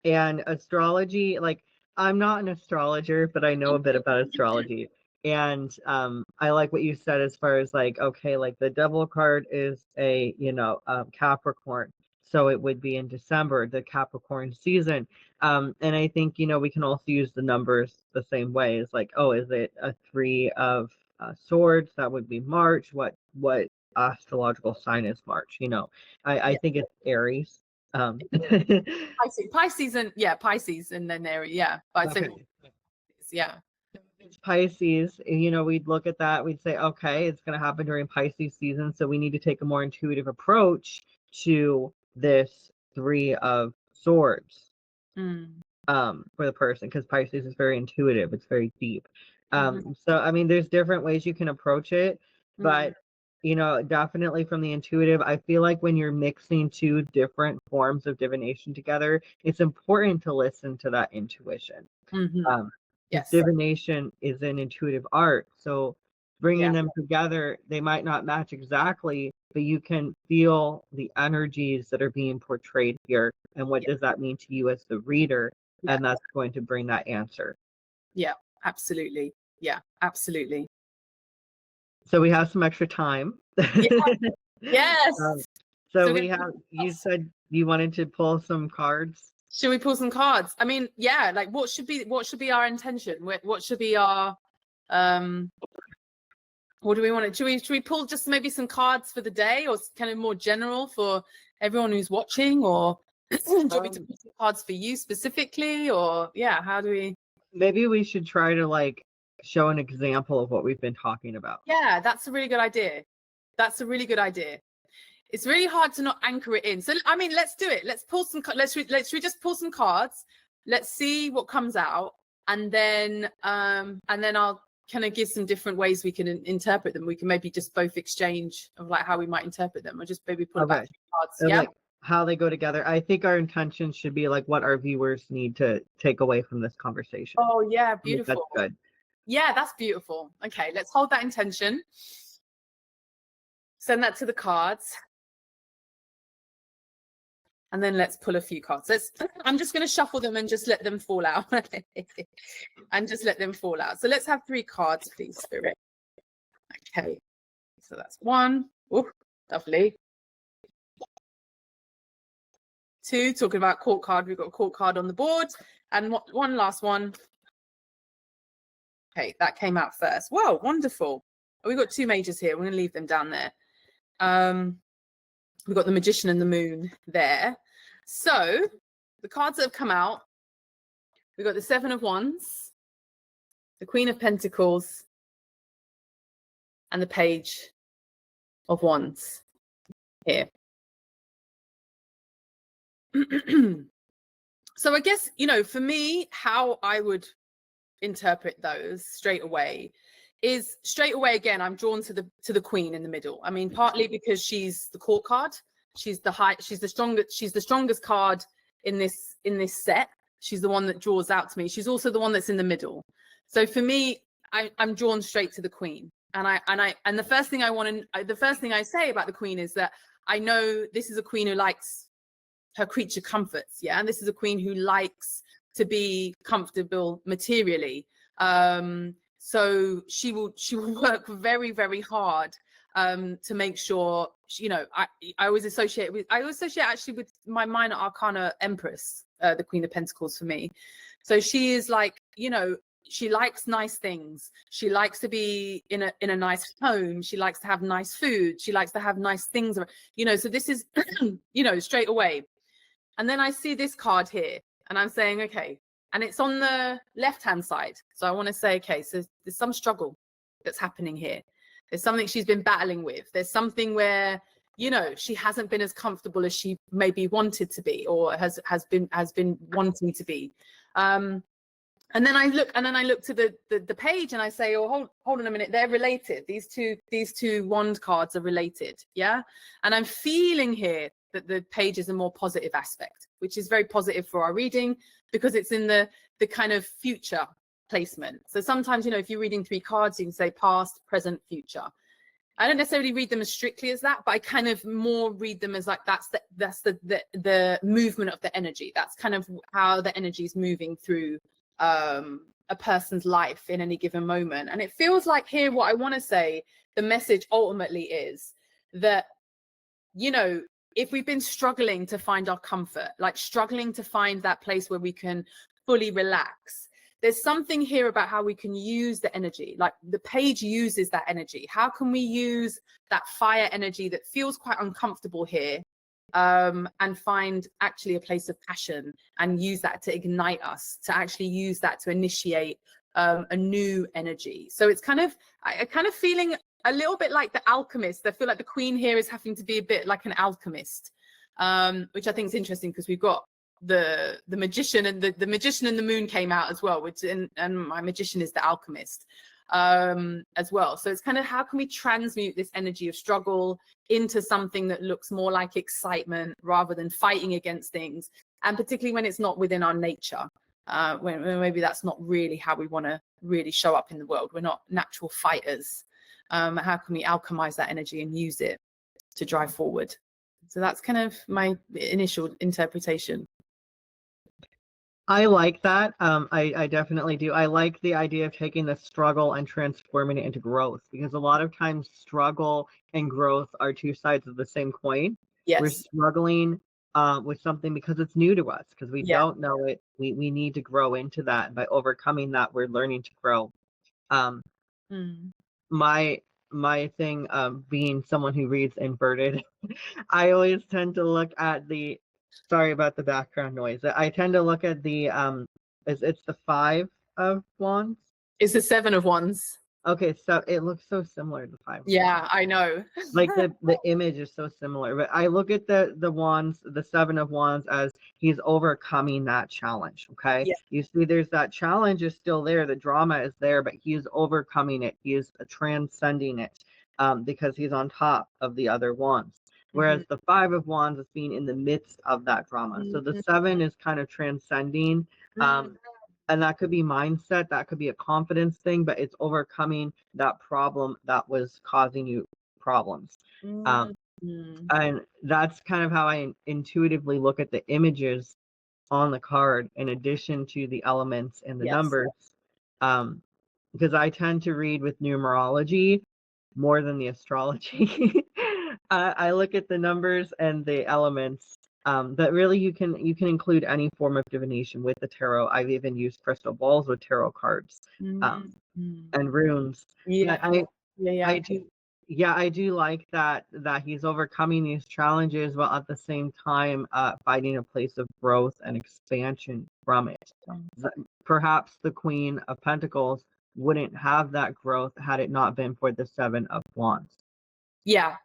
And astrology, like, I'm not an astrologer, but I know a bit about astrology. And I like what you said as far as, like, okay, like the devil card is a, you know, Capricorn. So it would be in December, the Capricorn season. And I think, you know, we can also use the numbers the same way. It's like, oh, is it a 3 of swords? That would be March. What astrological sign is March? You know, I think it's Aries. Pisces and Pisces, and then there, but Okay. yeah. Pisces, you know, we'd look at that, we'd say, okay, it's going to happen during Pisces season, so we need to take a more intuitive approach to this 3 of swords for the person, because Pisces is very intuitive, it's very deep. So I mean, there's different ways you can approach it, but you know, definitely from the intuitive, I feel like when you're mixing 2 different forms of divination together, it's important to listen to that intuition. Yes. Divination is an intuitive art, so bringing them together, they might not match exactly, but you can feel the energies that are being portrayed here, and what does that mean to you as the reader, and that's going to bring that answer. Yeah, absolutely. Yeah, absolutely. So we have some extra time. Yes. So we have, you said you wanted to pull some cards. Should we pull some cards? I mean, yeah, like what should be our intention? What should be our what do we want to, should we pull just maybe some cards for the day, or kind of more general for everyone who's watching, or do you want me to pull some cards for you specifically, or how do we? Maybe we should try to like show an example of what we've been talking about. Yeah, that's a really good idea. That's a really good idea. It's really hard to not anchor it in. So, I mean, let's do it. Let's pull some, let's just pull some cards. Let's see what comes out. And then I'll kind of give some different ways we can interpret them. We can maybe just both exchange of like how we might interpret them, or just maybe pull back cards. And like how they go together. I think our intention should be like what our viewers need to take away from this conversation. Oh yeah, beautiful. That's good. Yeah, that's beautiful. Okay, let's hold that intention. Send that to the cards. And then let's pull a few cards. I'm just going to shuffle them and just let them fall out. And just let them fall out. So let's have 3 cards, please, Spirit. Okay. So that's 1. Oh, lovely. 2, talking about court card. We've got a court card on the board. And one last one. Okay, that came out first. Wow, wonderful. We've got 2 majors here. We're going to leave them down there. We've got the Magician and the Moon there. So the cards that have come out, we've got the 7 of Wands, the Queen of Pentacles, and the Page of Wands here. So I guess, you know, for me, how I would interpret those straight away is again, I'm drawn to the Queen in the middle. I mean, partly because she's the court card. She's the strongest card in this set. She's the one that draws out to me. She's also the one that's in the middle. So for me, I'm drawn straight to the Queen. And the first thing I say about the Queen is that I know this is a queen who likes her creature comforts. Yeah. And this is a queen who likes to be comfortable materially. So she will work very, very hard to make sure, you know, I always associate actually with my minor arcana Empress, the Queen of Pentacles for me. So she is like, you know, she likes nice things. She likes to be in a nice home. She likes to have nice food. She likes to have nice things, you know, so this is, you know, straight away. And then I see this card here and I'm saying, okay, and it's on the left-hand side. So I want to say, okay, so there's some struggle that's happening here. There's something she's been battling with. There's something where, you know, she hasn't been as comfortable as she maybe wanted to be, or has been wanting to be. And then I look to the page and I say, oh, hold on a minute, they're related. These two wand cards are related. Yeah. And I'm feeling here that the page is a more positive aspect, which is very positive for our reading because it's in the kind of future placement. So sometimes, you know, if you're reading 3 cards, you can say past, present, future. I don't necessarily read them as strictly as that, but I kind of more read them as like that's the movement of the energy. That's kind of how the energy is moving through a person's life in any given moment. And it feels like here, what I want to say, the message ultimately is that, you know, if we've been struggling to find our comfort, like struggling to find that place where we can fully relax, there's something here about how we can use the energy. Like the page uses that energy. How can we use that fire energy that feels quite uncomfortable here, and find actually a place of passion and use that to ignite us, to actually use that to initiate a new energy. So it's kind of, I kind of feeling a little bit like the alchemist. I feel like the Queen here is having to be a bit like an alchemist, which I think is interesting because we've got the magician and the magician and the moon came out as well, which and my magician is the alchemist as well. So it's kind of how can we transmute this energy of struggle into something that looks more like excitement rather than fighting against things, and particularly when it's not within our nature, when maybe that's not really how we want to really show up in the world. We're not natural fighters. How can we alchemize that energy and use it to drive forward? So that's kind of my initial interpretation. I like that. I definitely do. I like the idea of taking the struggle and transforming it into growth, because a lot of times struggle and growth are 2 sides of the same coin. Yes. We're struggling with something because it's new to us, because we don't know it. We need to grow into that. And by overcoming that, we're learning to grow. My thing, being someone who reads inverted, I always tend to look at the, sorry about the background noise. I tend to look at the it's the 5 of Wands. It's the 7 of Wands. Okay, so it looks so similar to the 5 of yeah Wands. I know. Like the image is so similar, but I look at the wands, the 7 of Wands, as he's overcoming that challenge. Okay, you see there's that challenge is still there, the drama is there, but he's overcoming it, he is transcending it, because he's on top of the other wands. Whereas the 5 of Wands is being in the midst of that drama. So the 7 is kind of transcending, and that could be mindset, that could be a confidence thing, but it's overcoming that problem that was causing you problems. And that's kind of how I intuitively look at the images on the card in addition to the elements and the Yes. numbers. Because I tend to read with numerology more than the astrology. I look at the numbers and the elements. But really, you can include any form of divination with the tarot. I've even used crystal balls with tarot cards, and runes. Yeah. But Yeah. I do, yeah, I do like that he's overcoming these challenges while at the same time finding a place of growth and expansion from it. Perhaps the Queen of Pentacles wouldn't have that growth had it not been for the Seven of Wands. Yeah.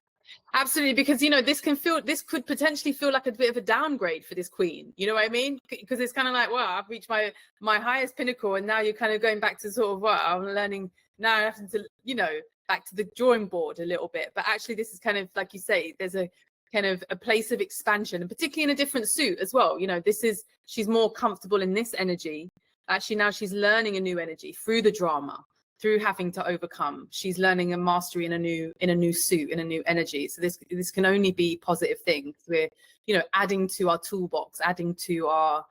Absolutely, because this could potentially feel like a bit of a downgrade for this queen. You know what I mean? Because it's kind of like, well, I've reached my highest pinnacle, and now you're kind of going back to sort of what I'm learning now, having to back to the drawing board a little bit. But actually, this is kind of like you say, there's a kind of a place of expansion, and particularly in a different suit as well. She's more comfortable in this energy. Actually, now she's learning a new energy through the drama, through having to overcome. She's learning a mastery in a new suit, in a new energy. So this can only be positive things. We're adding to our toolbox, adding to our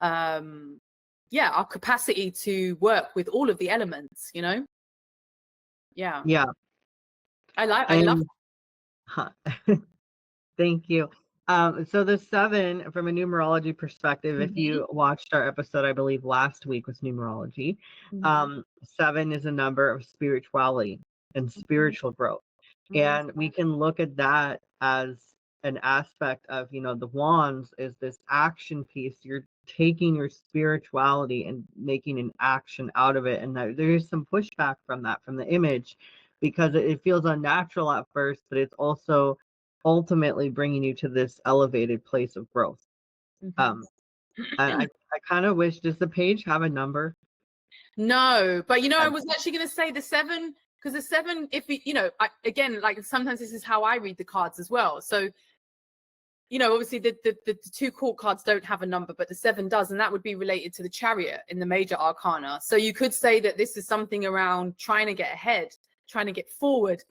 our capacity to work with all of the elements. Yeah. I love Thank you. So the seven, from a numerology perspective, if you watched our episode, I believe last week was numerology. Seven is a number of spirituality and spiritual growth. And we can look at that as an aspect of, the wands is this action piece. You're taking your spirituality and making an action out of it. And there's some pushback from that, from the image, because it feels unnatural at first, but it's also ultimately bringing you to this elevated place of growth. And I kind of wish, does the page have a number? No, but I was actually going to say the seven, because the seven, if again, like sometimes this is how I read the cards as well. So, obviously the two court cards don't have a number, but the seven does, and that would be related to the Chariot in the major arcana. So you could say that this is something around trying to get ahead, trying to get forward,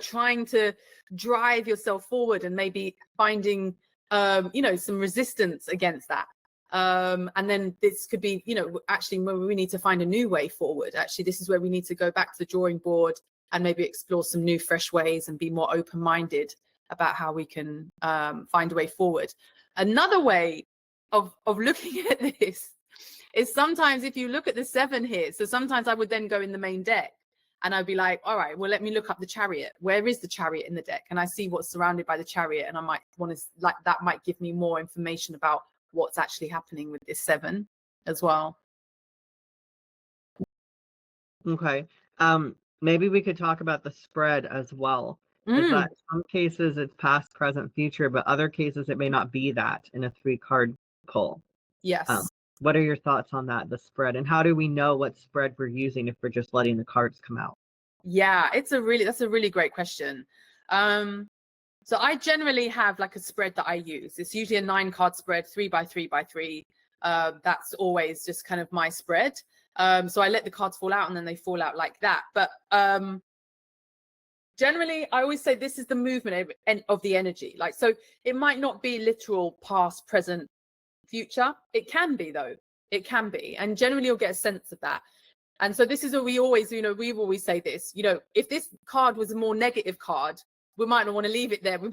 trying to drive yourself forward, and maybe finding, some resistance against that. And then this could be, actually where we need to find a new way forward. Actually, this is where we need to go back to the drawing board and maybe explore some new, fresh ways and be more open-minded about how we can find a way forward. Another way of looking at this is sometimes if you look at the seven here, so sometimes I would then go in the main deck and I'd be like, all right, well, let me look up the Chariot. Where is the Chariot in the deck? And I see what's surrounded by the Chariot, and I might want to, like, that might give me more information about what's actually happening with this seven as well. Okay. Maybe we could talk about the spread as well. Is that in some cases it's past, present, future, but other cases it may not be that in a 3-card pull. Yes. What are your thoughts on that, the spread, and how do we know what spread we're using if we're just letting the cards come out? Yeah, that's a really great question. So I generally have like a spread that I use. It's usually a 9-card spread, 3x3x3. That's always just kind of my spread. So I let the cards fall out and then they fall out like that. But generally, I always say this is the movement of the energy. Like, so it might not be literal past, present, future. It can be, though. It can be. And generally, you'll get a sense of that. And so this is what we always, we've always say this, if this card was a more negative card, we might not want to leave it there. We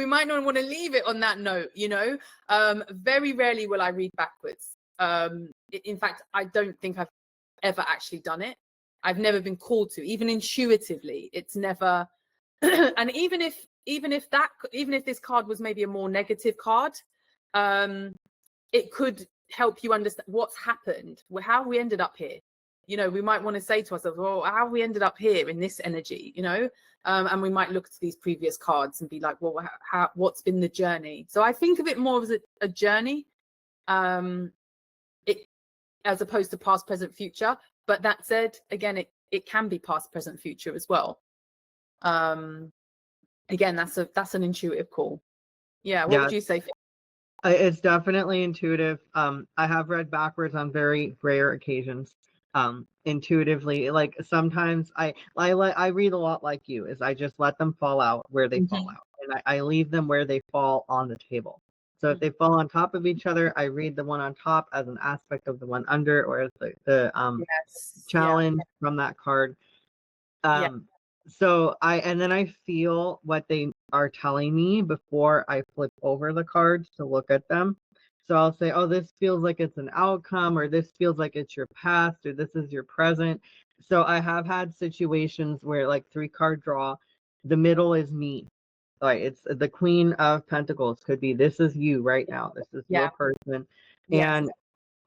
might not want to leave it on that note, Very rarely will I read backwards. In fact, I don't think I've ever actually done it. I've never been called to, even intuitively. It's never. And even if this card was maybe a more negative card, it could help you understand what's happened, how we ended up here. We might want to say to ourselves, well, how we ended up here in this energy, and we might look to these previous cards and be like, well, what's been the journey? So I think of it more as a journey, as opposed to past, present, future. But that said, again, it can be past, present, future as well. Again, that's an intuitive call. Yeah. What would you say? It's definitely intuitive. I have read backwards on very rare occasions. intuitively. Like sometimes I read a lot like you, is I just let them fall out where they fall Mhm. out, and I leave them where they fall on the table. So if Mhm. they fall on top of each other, I read the one on top as an aspect of the one under, or as the Yes. Yeah. challenge from that card. Yeah. So and then I feel what they are telling me before I flip over the cards to look at them. So I'll say, oh, this feels like it's an outcome, or this feels like it's your past, or this is your present. So I have had situations where, like, 3 card draw, the middle is me. Like, it's the Queen of Pentacles could be, this is you right now. This is your Yeah. person. Yes. And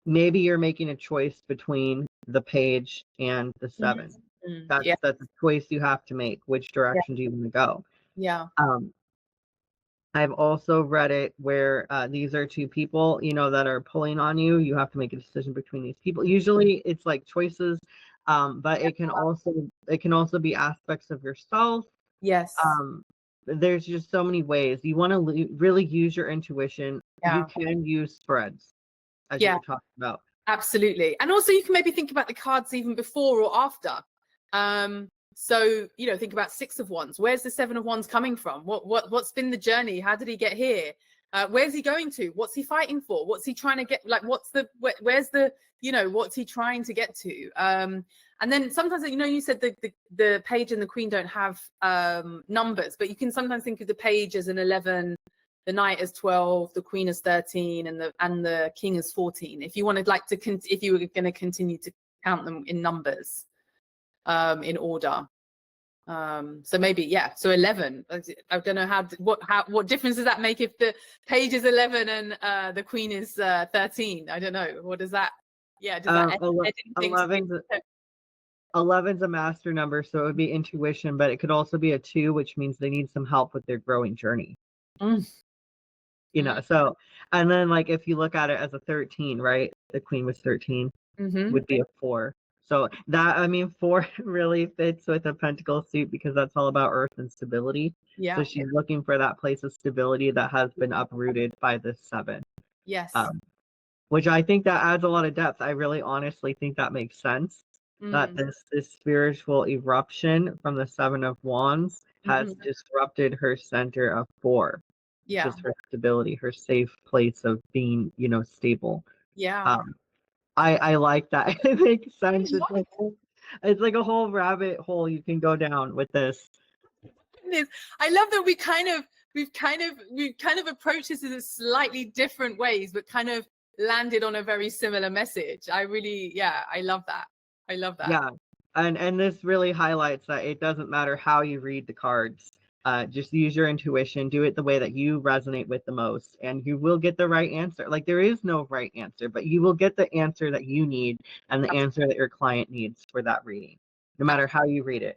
maybe you're making a choice between the Page and the Mhm. 7. Yeah. That's a choice you have to make. Which Yeah. direction do you want to go? Yeah. Um, I've also read it where these are 2 people, that are pulling on you. You have to make a decision between these people. Usually, it's like choices, but it can also be aspects of yourself. Yes. Um, there's just so many ways. You want to really use your intuition. You Yeah. can use spreads, as you Yeah. were talking about. Absolutely. And also you can maybe think about the cards even before or after. So, think about 6 of Wands. Where's the 7 of Wands coming from? What's been the journey? How did he get here? Where's he going to? What's he fighting for? What's he trying to get? Like, where's the, what's he trying to get to? And then sometimes, you said the Page and the Queen don't have numbers, but you can sometimes think of the Page as an 11, the Knight as 12, the Queen as 13, and the King as 14. If you wanted if you were going to continue to count them in numbers, in order. So maybe, yeah. So 11. I don't know what difference does that make if the Page is 11 and the Queen is 13? I don't know. What does that? Yeah. Does that add anything to 11's a master number, so it would be intuition, but it could also be a 2, which means they need some help with their growing journey. Mm. So, and then, like, if you look at it as a 13, right? The Queen was 13, would be a 4. So that, 4 really fits with a Pentacle suit because that's all about earth and stability. Yeah. So she's looking for that place of stability that has been uprooted by the 7. Yes. Which I think that adds a lot of depth. I really honestly think that makes sense. That this spiritual eruption from the 7 of Wands has disrupted her center of 4. Yeah. Just her stability, her safe place of being, stable. Yeah. I like that. It makes sense. It's like a whole rabbit hole you can go down with this. I love that we've kind of approached this in slightly different ways, but kind of landed on a very similar message. I love that. I love that. Yeah. And this really highlights that it doesn't matter how you read the cards. Just use your intuition, do it the way that you resonate with the most, and you will get the right answer. Like, there is no right answer, but you will get the answer that you need and the answer that your client needs for that reading, no matter how you read it.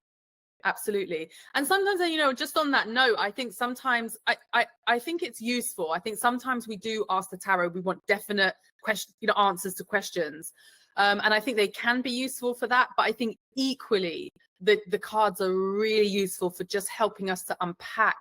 Absolutely. And sometimes, just on that note, I think sometimes I think it's useful. I think sometimes we do ask the tarot, we want definite answers to questions. And I think they can be useful for that. But I think equally the cards are really useful for just helping us to unpack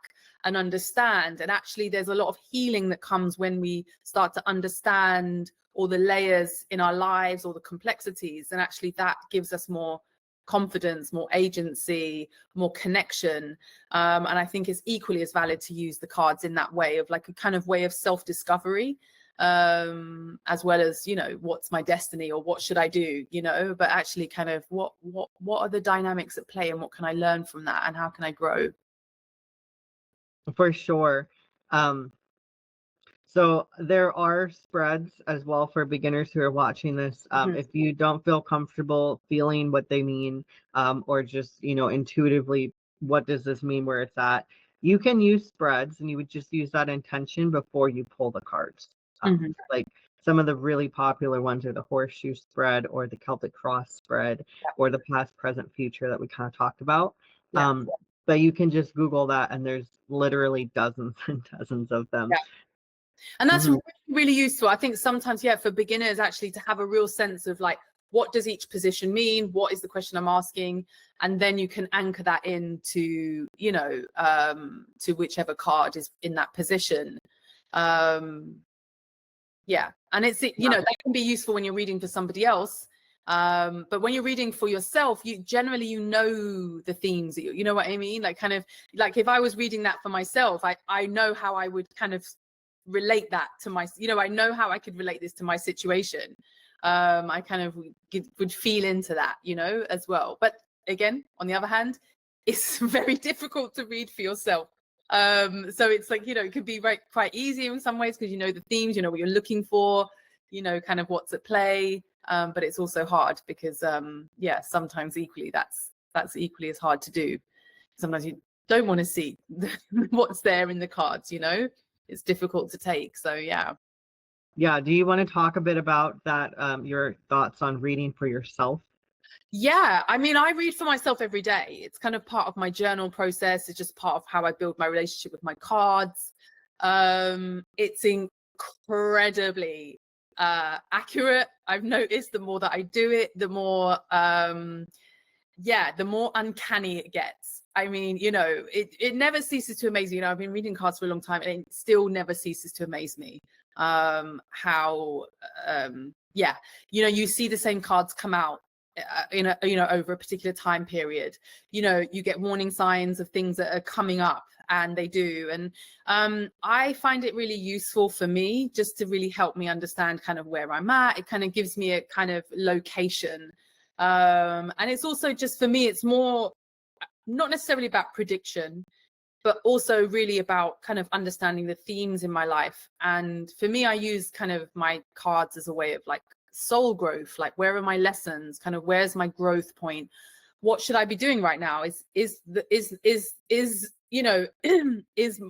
and understand. And actually, there's a lot of healing that comes when we start to understand all the layers in our lives, all the complexities. And actually, that gives us more confidence, more agency, more connection. And I think it's equally as valid to use the cards in that way of like a kind of way of self-discovery, as well as, what's my destiny or what should I do, but actually kind of what are the dynamics at play and what can I learn from that and how can I grow? For sure. So there are spreads as well for beginners who are watching this. If you don't feel comfortable feeling what they mean, or just, intuitively, what does this mean where it's at, you can use spreads, and you would just use that intention before you pull the cards. Like, some of the really popular ones are the horseshoe spread or the Celtic cross spread, or the past, present, future that we kind of talked about. But you can just Google that, and there's literally dozens and dozens of them. And that's really, really useful. I think sometimes, for beginners, actually to have a real sense of like, what does each position mean? What is the question I'm asking? And then you can anchor that into, to whichever card is in that position. And it's, that can be useful when you're reading for somebody else. But when you're reading for yourself, you generally, you know the themes, you know what I mean? Like kind of like if I was reading that for myself, I know how I would kind of relate that to my, you know, I know how I could relate this to my situation. I kind of would feel into that, you know, as well. But again, on the other hand, it's very difficult to read for yourself. So it's like, you know, it could be quite easy in some ways because you know the themes, you know what you're looking for, you know, kind of what's at play. But it's also hard because yeah, sometimes equally that's equally as hard to do. Sometimes you don't want to see what's there in the cards, you know, it's difficult to take. So yeah. Yeah. Do you want to talk a bit about that, your thoughts on reading for yourself? Yeah, I mean, I read for myself every day. It's kind of part of my journal process. It's just part of how I build my relationship with my cards. It's incredibly accurate. I've noticed the more that I do it, the more yeah, the more uncanny it gets. I mean, you know, it never ceases to amaze me. You know, I've been reading cards for a long time and it still never ceases to amaze me. How yeah, you know, you see the same cards come out in a, you know, over a particular time period. You know, you get warning signs of things that are coming up, and they do. And I find it really useful for me just to really help me understand kind of where I'm at. It kind of gives me a kind of location. And it's also just for me, it's more not necessarily about prediction, but also really about kind of understanding the themes in my life. And for me, I use kind of my cards as a way of like soul growth, like where are my lessons, kind of where's my growth point, what should I be doing right now, is you know is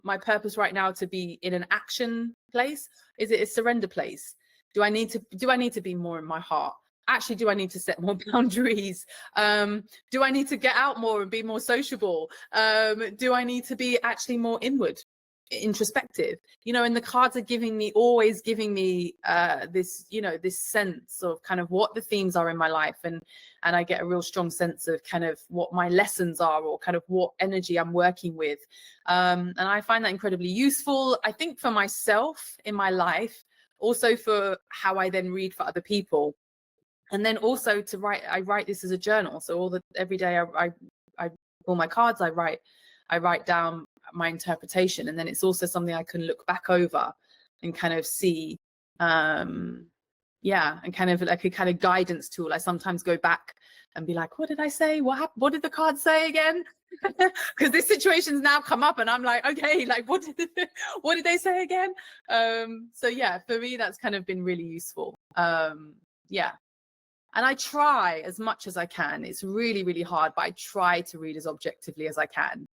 my purpose right now to be in an action place, is it a surrender place, do I need to be more in my heart, actually do I need to set more boundaries, do I need to get out more and be more sociable, do I need to be actually more inward, introspective, you know? And the cards are always giving me this, you know, this sense of kind of what the themes are in my life, and I get a real strong sense of kind of what my lessons are, or kind of what energy I'm working with, and I find that incredibly useful, I think, for myself in my life, also for how I then read for other people. And then also to write, I write this as a journal. So every day I pull my cards, I write down my interpretation. And then it's also something I can look back over and kind of see, yeah, and kind of like a kind of guidance tool. I sometimes go back and be like, what did I say? What happened? What did the card say again? Because this situation's now come up and I'm like, okay, like what did they say again? So yeah, for me, that's kind of been really useful. Yeah. And I try as much as I can. It's really, really hard, but I try to read as objectively as I can.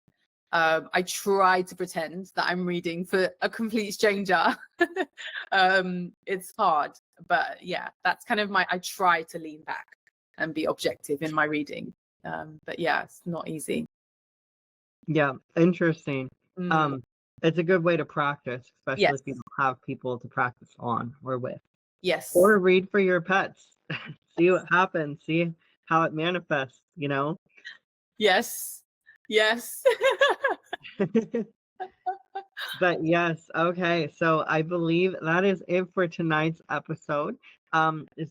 I try to pretend that I'm reading for a complete stranger. It's hard, but yeah, that's kind of I try to lean back and be objective in my reading. But yeah, it's not easy. Yeah, interesting. It's a good way to practice, especially Yes. if you don't have people to practice on or with. Yes. Or read for your pets. See what happens, see how it manifests, you know? Yes. Yes. But yes, okay. So I believe that is it for tonight's episode.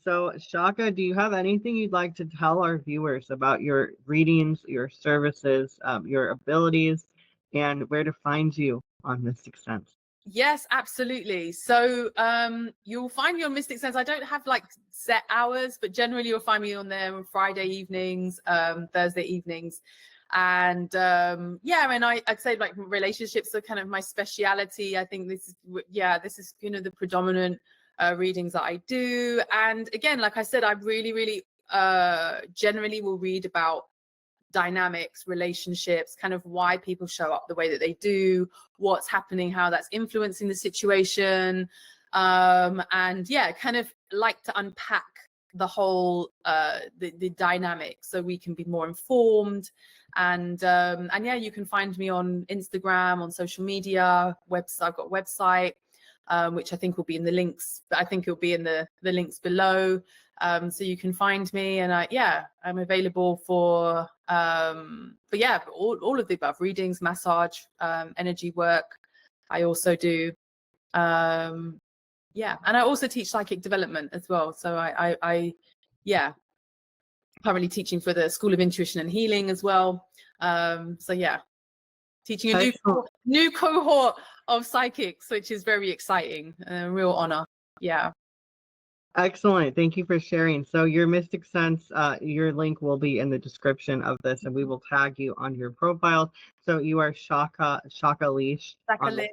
So Shaka, do you have anything you'd like to tell our viewers about your readings, your services, your abilities, and where to find you on Mysticsense? Yes, absolutely. So you'll find me on Mysticsense. I don't have like set hours, but generally you'll find me on there on Friday evenings, Thursday evenings. And yeah, and I'd say like relationships are kind of my speciality. I think this is, you know, the predominant readings that I do. And again, like I said, I really generally will read about dynamics, relationships, kind of why people show up the way that they do, what's happening, how that's influencing the situation. And yeah, kind of like to unpack the whole the dynamics so we can be more informed. And yeah, you can find me on Instagram, on social media, website. I've got a website, which I think will be in the links, but I think it'll be in the links below. So you can find me, and I'm available for yeah, all of the above: readings, massage, energy work. I also do, yeah, and I also teach psychic development as well. So I yeah, currently teaching for the School of Intuition and Healing as well. So yeah, teaching a new cohort of psychics, which is very exciting. A real honor. Yeah. Excellent. Thank you for sharing. So your Mysticsense, your link will be in the description of this, and we will tag you on your profile. So you are Shaka Lish. Shaka Lish.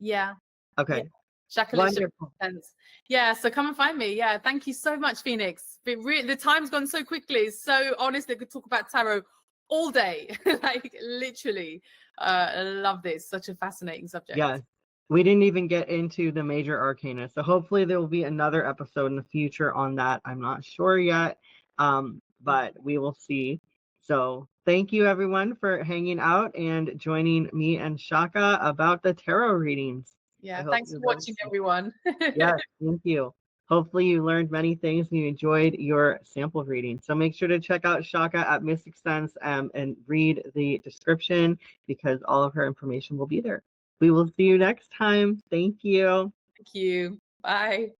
Yeah. Okay. Yeah. Shaka Wonderful. Lish. Yeah. So come and find me. Yeah. Thank you so much, Phoenix. The time's gone so quickly. So honestly, I could talk about tarot all day, like literally. I love this. Such a fascinating subject. Yes. We didn't even get into the major arcana. So hopefully there will be another episode in the future on that. I'm not sure yet, but we will see. So thank you everyone for hanging out and joining me and Shaka about the tarot readings. Yeah, thanks for watching, everyone. Yes, thank you. Hopefully you learned many things and you enjoyed your sample reading. So make sure to check out Shaka at Mysticsense and read the description because all of her information will be there. We will see you next time. Thank you. Thank you. Bye.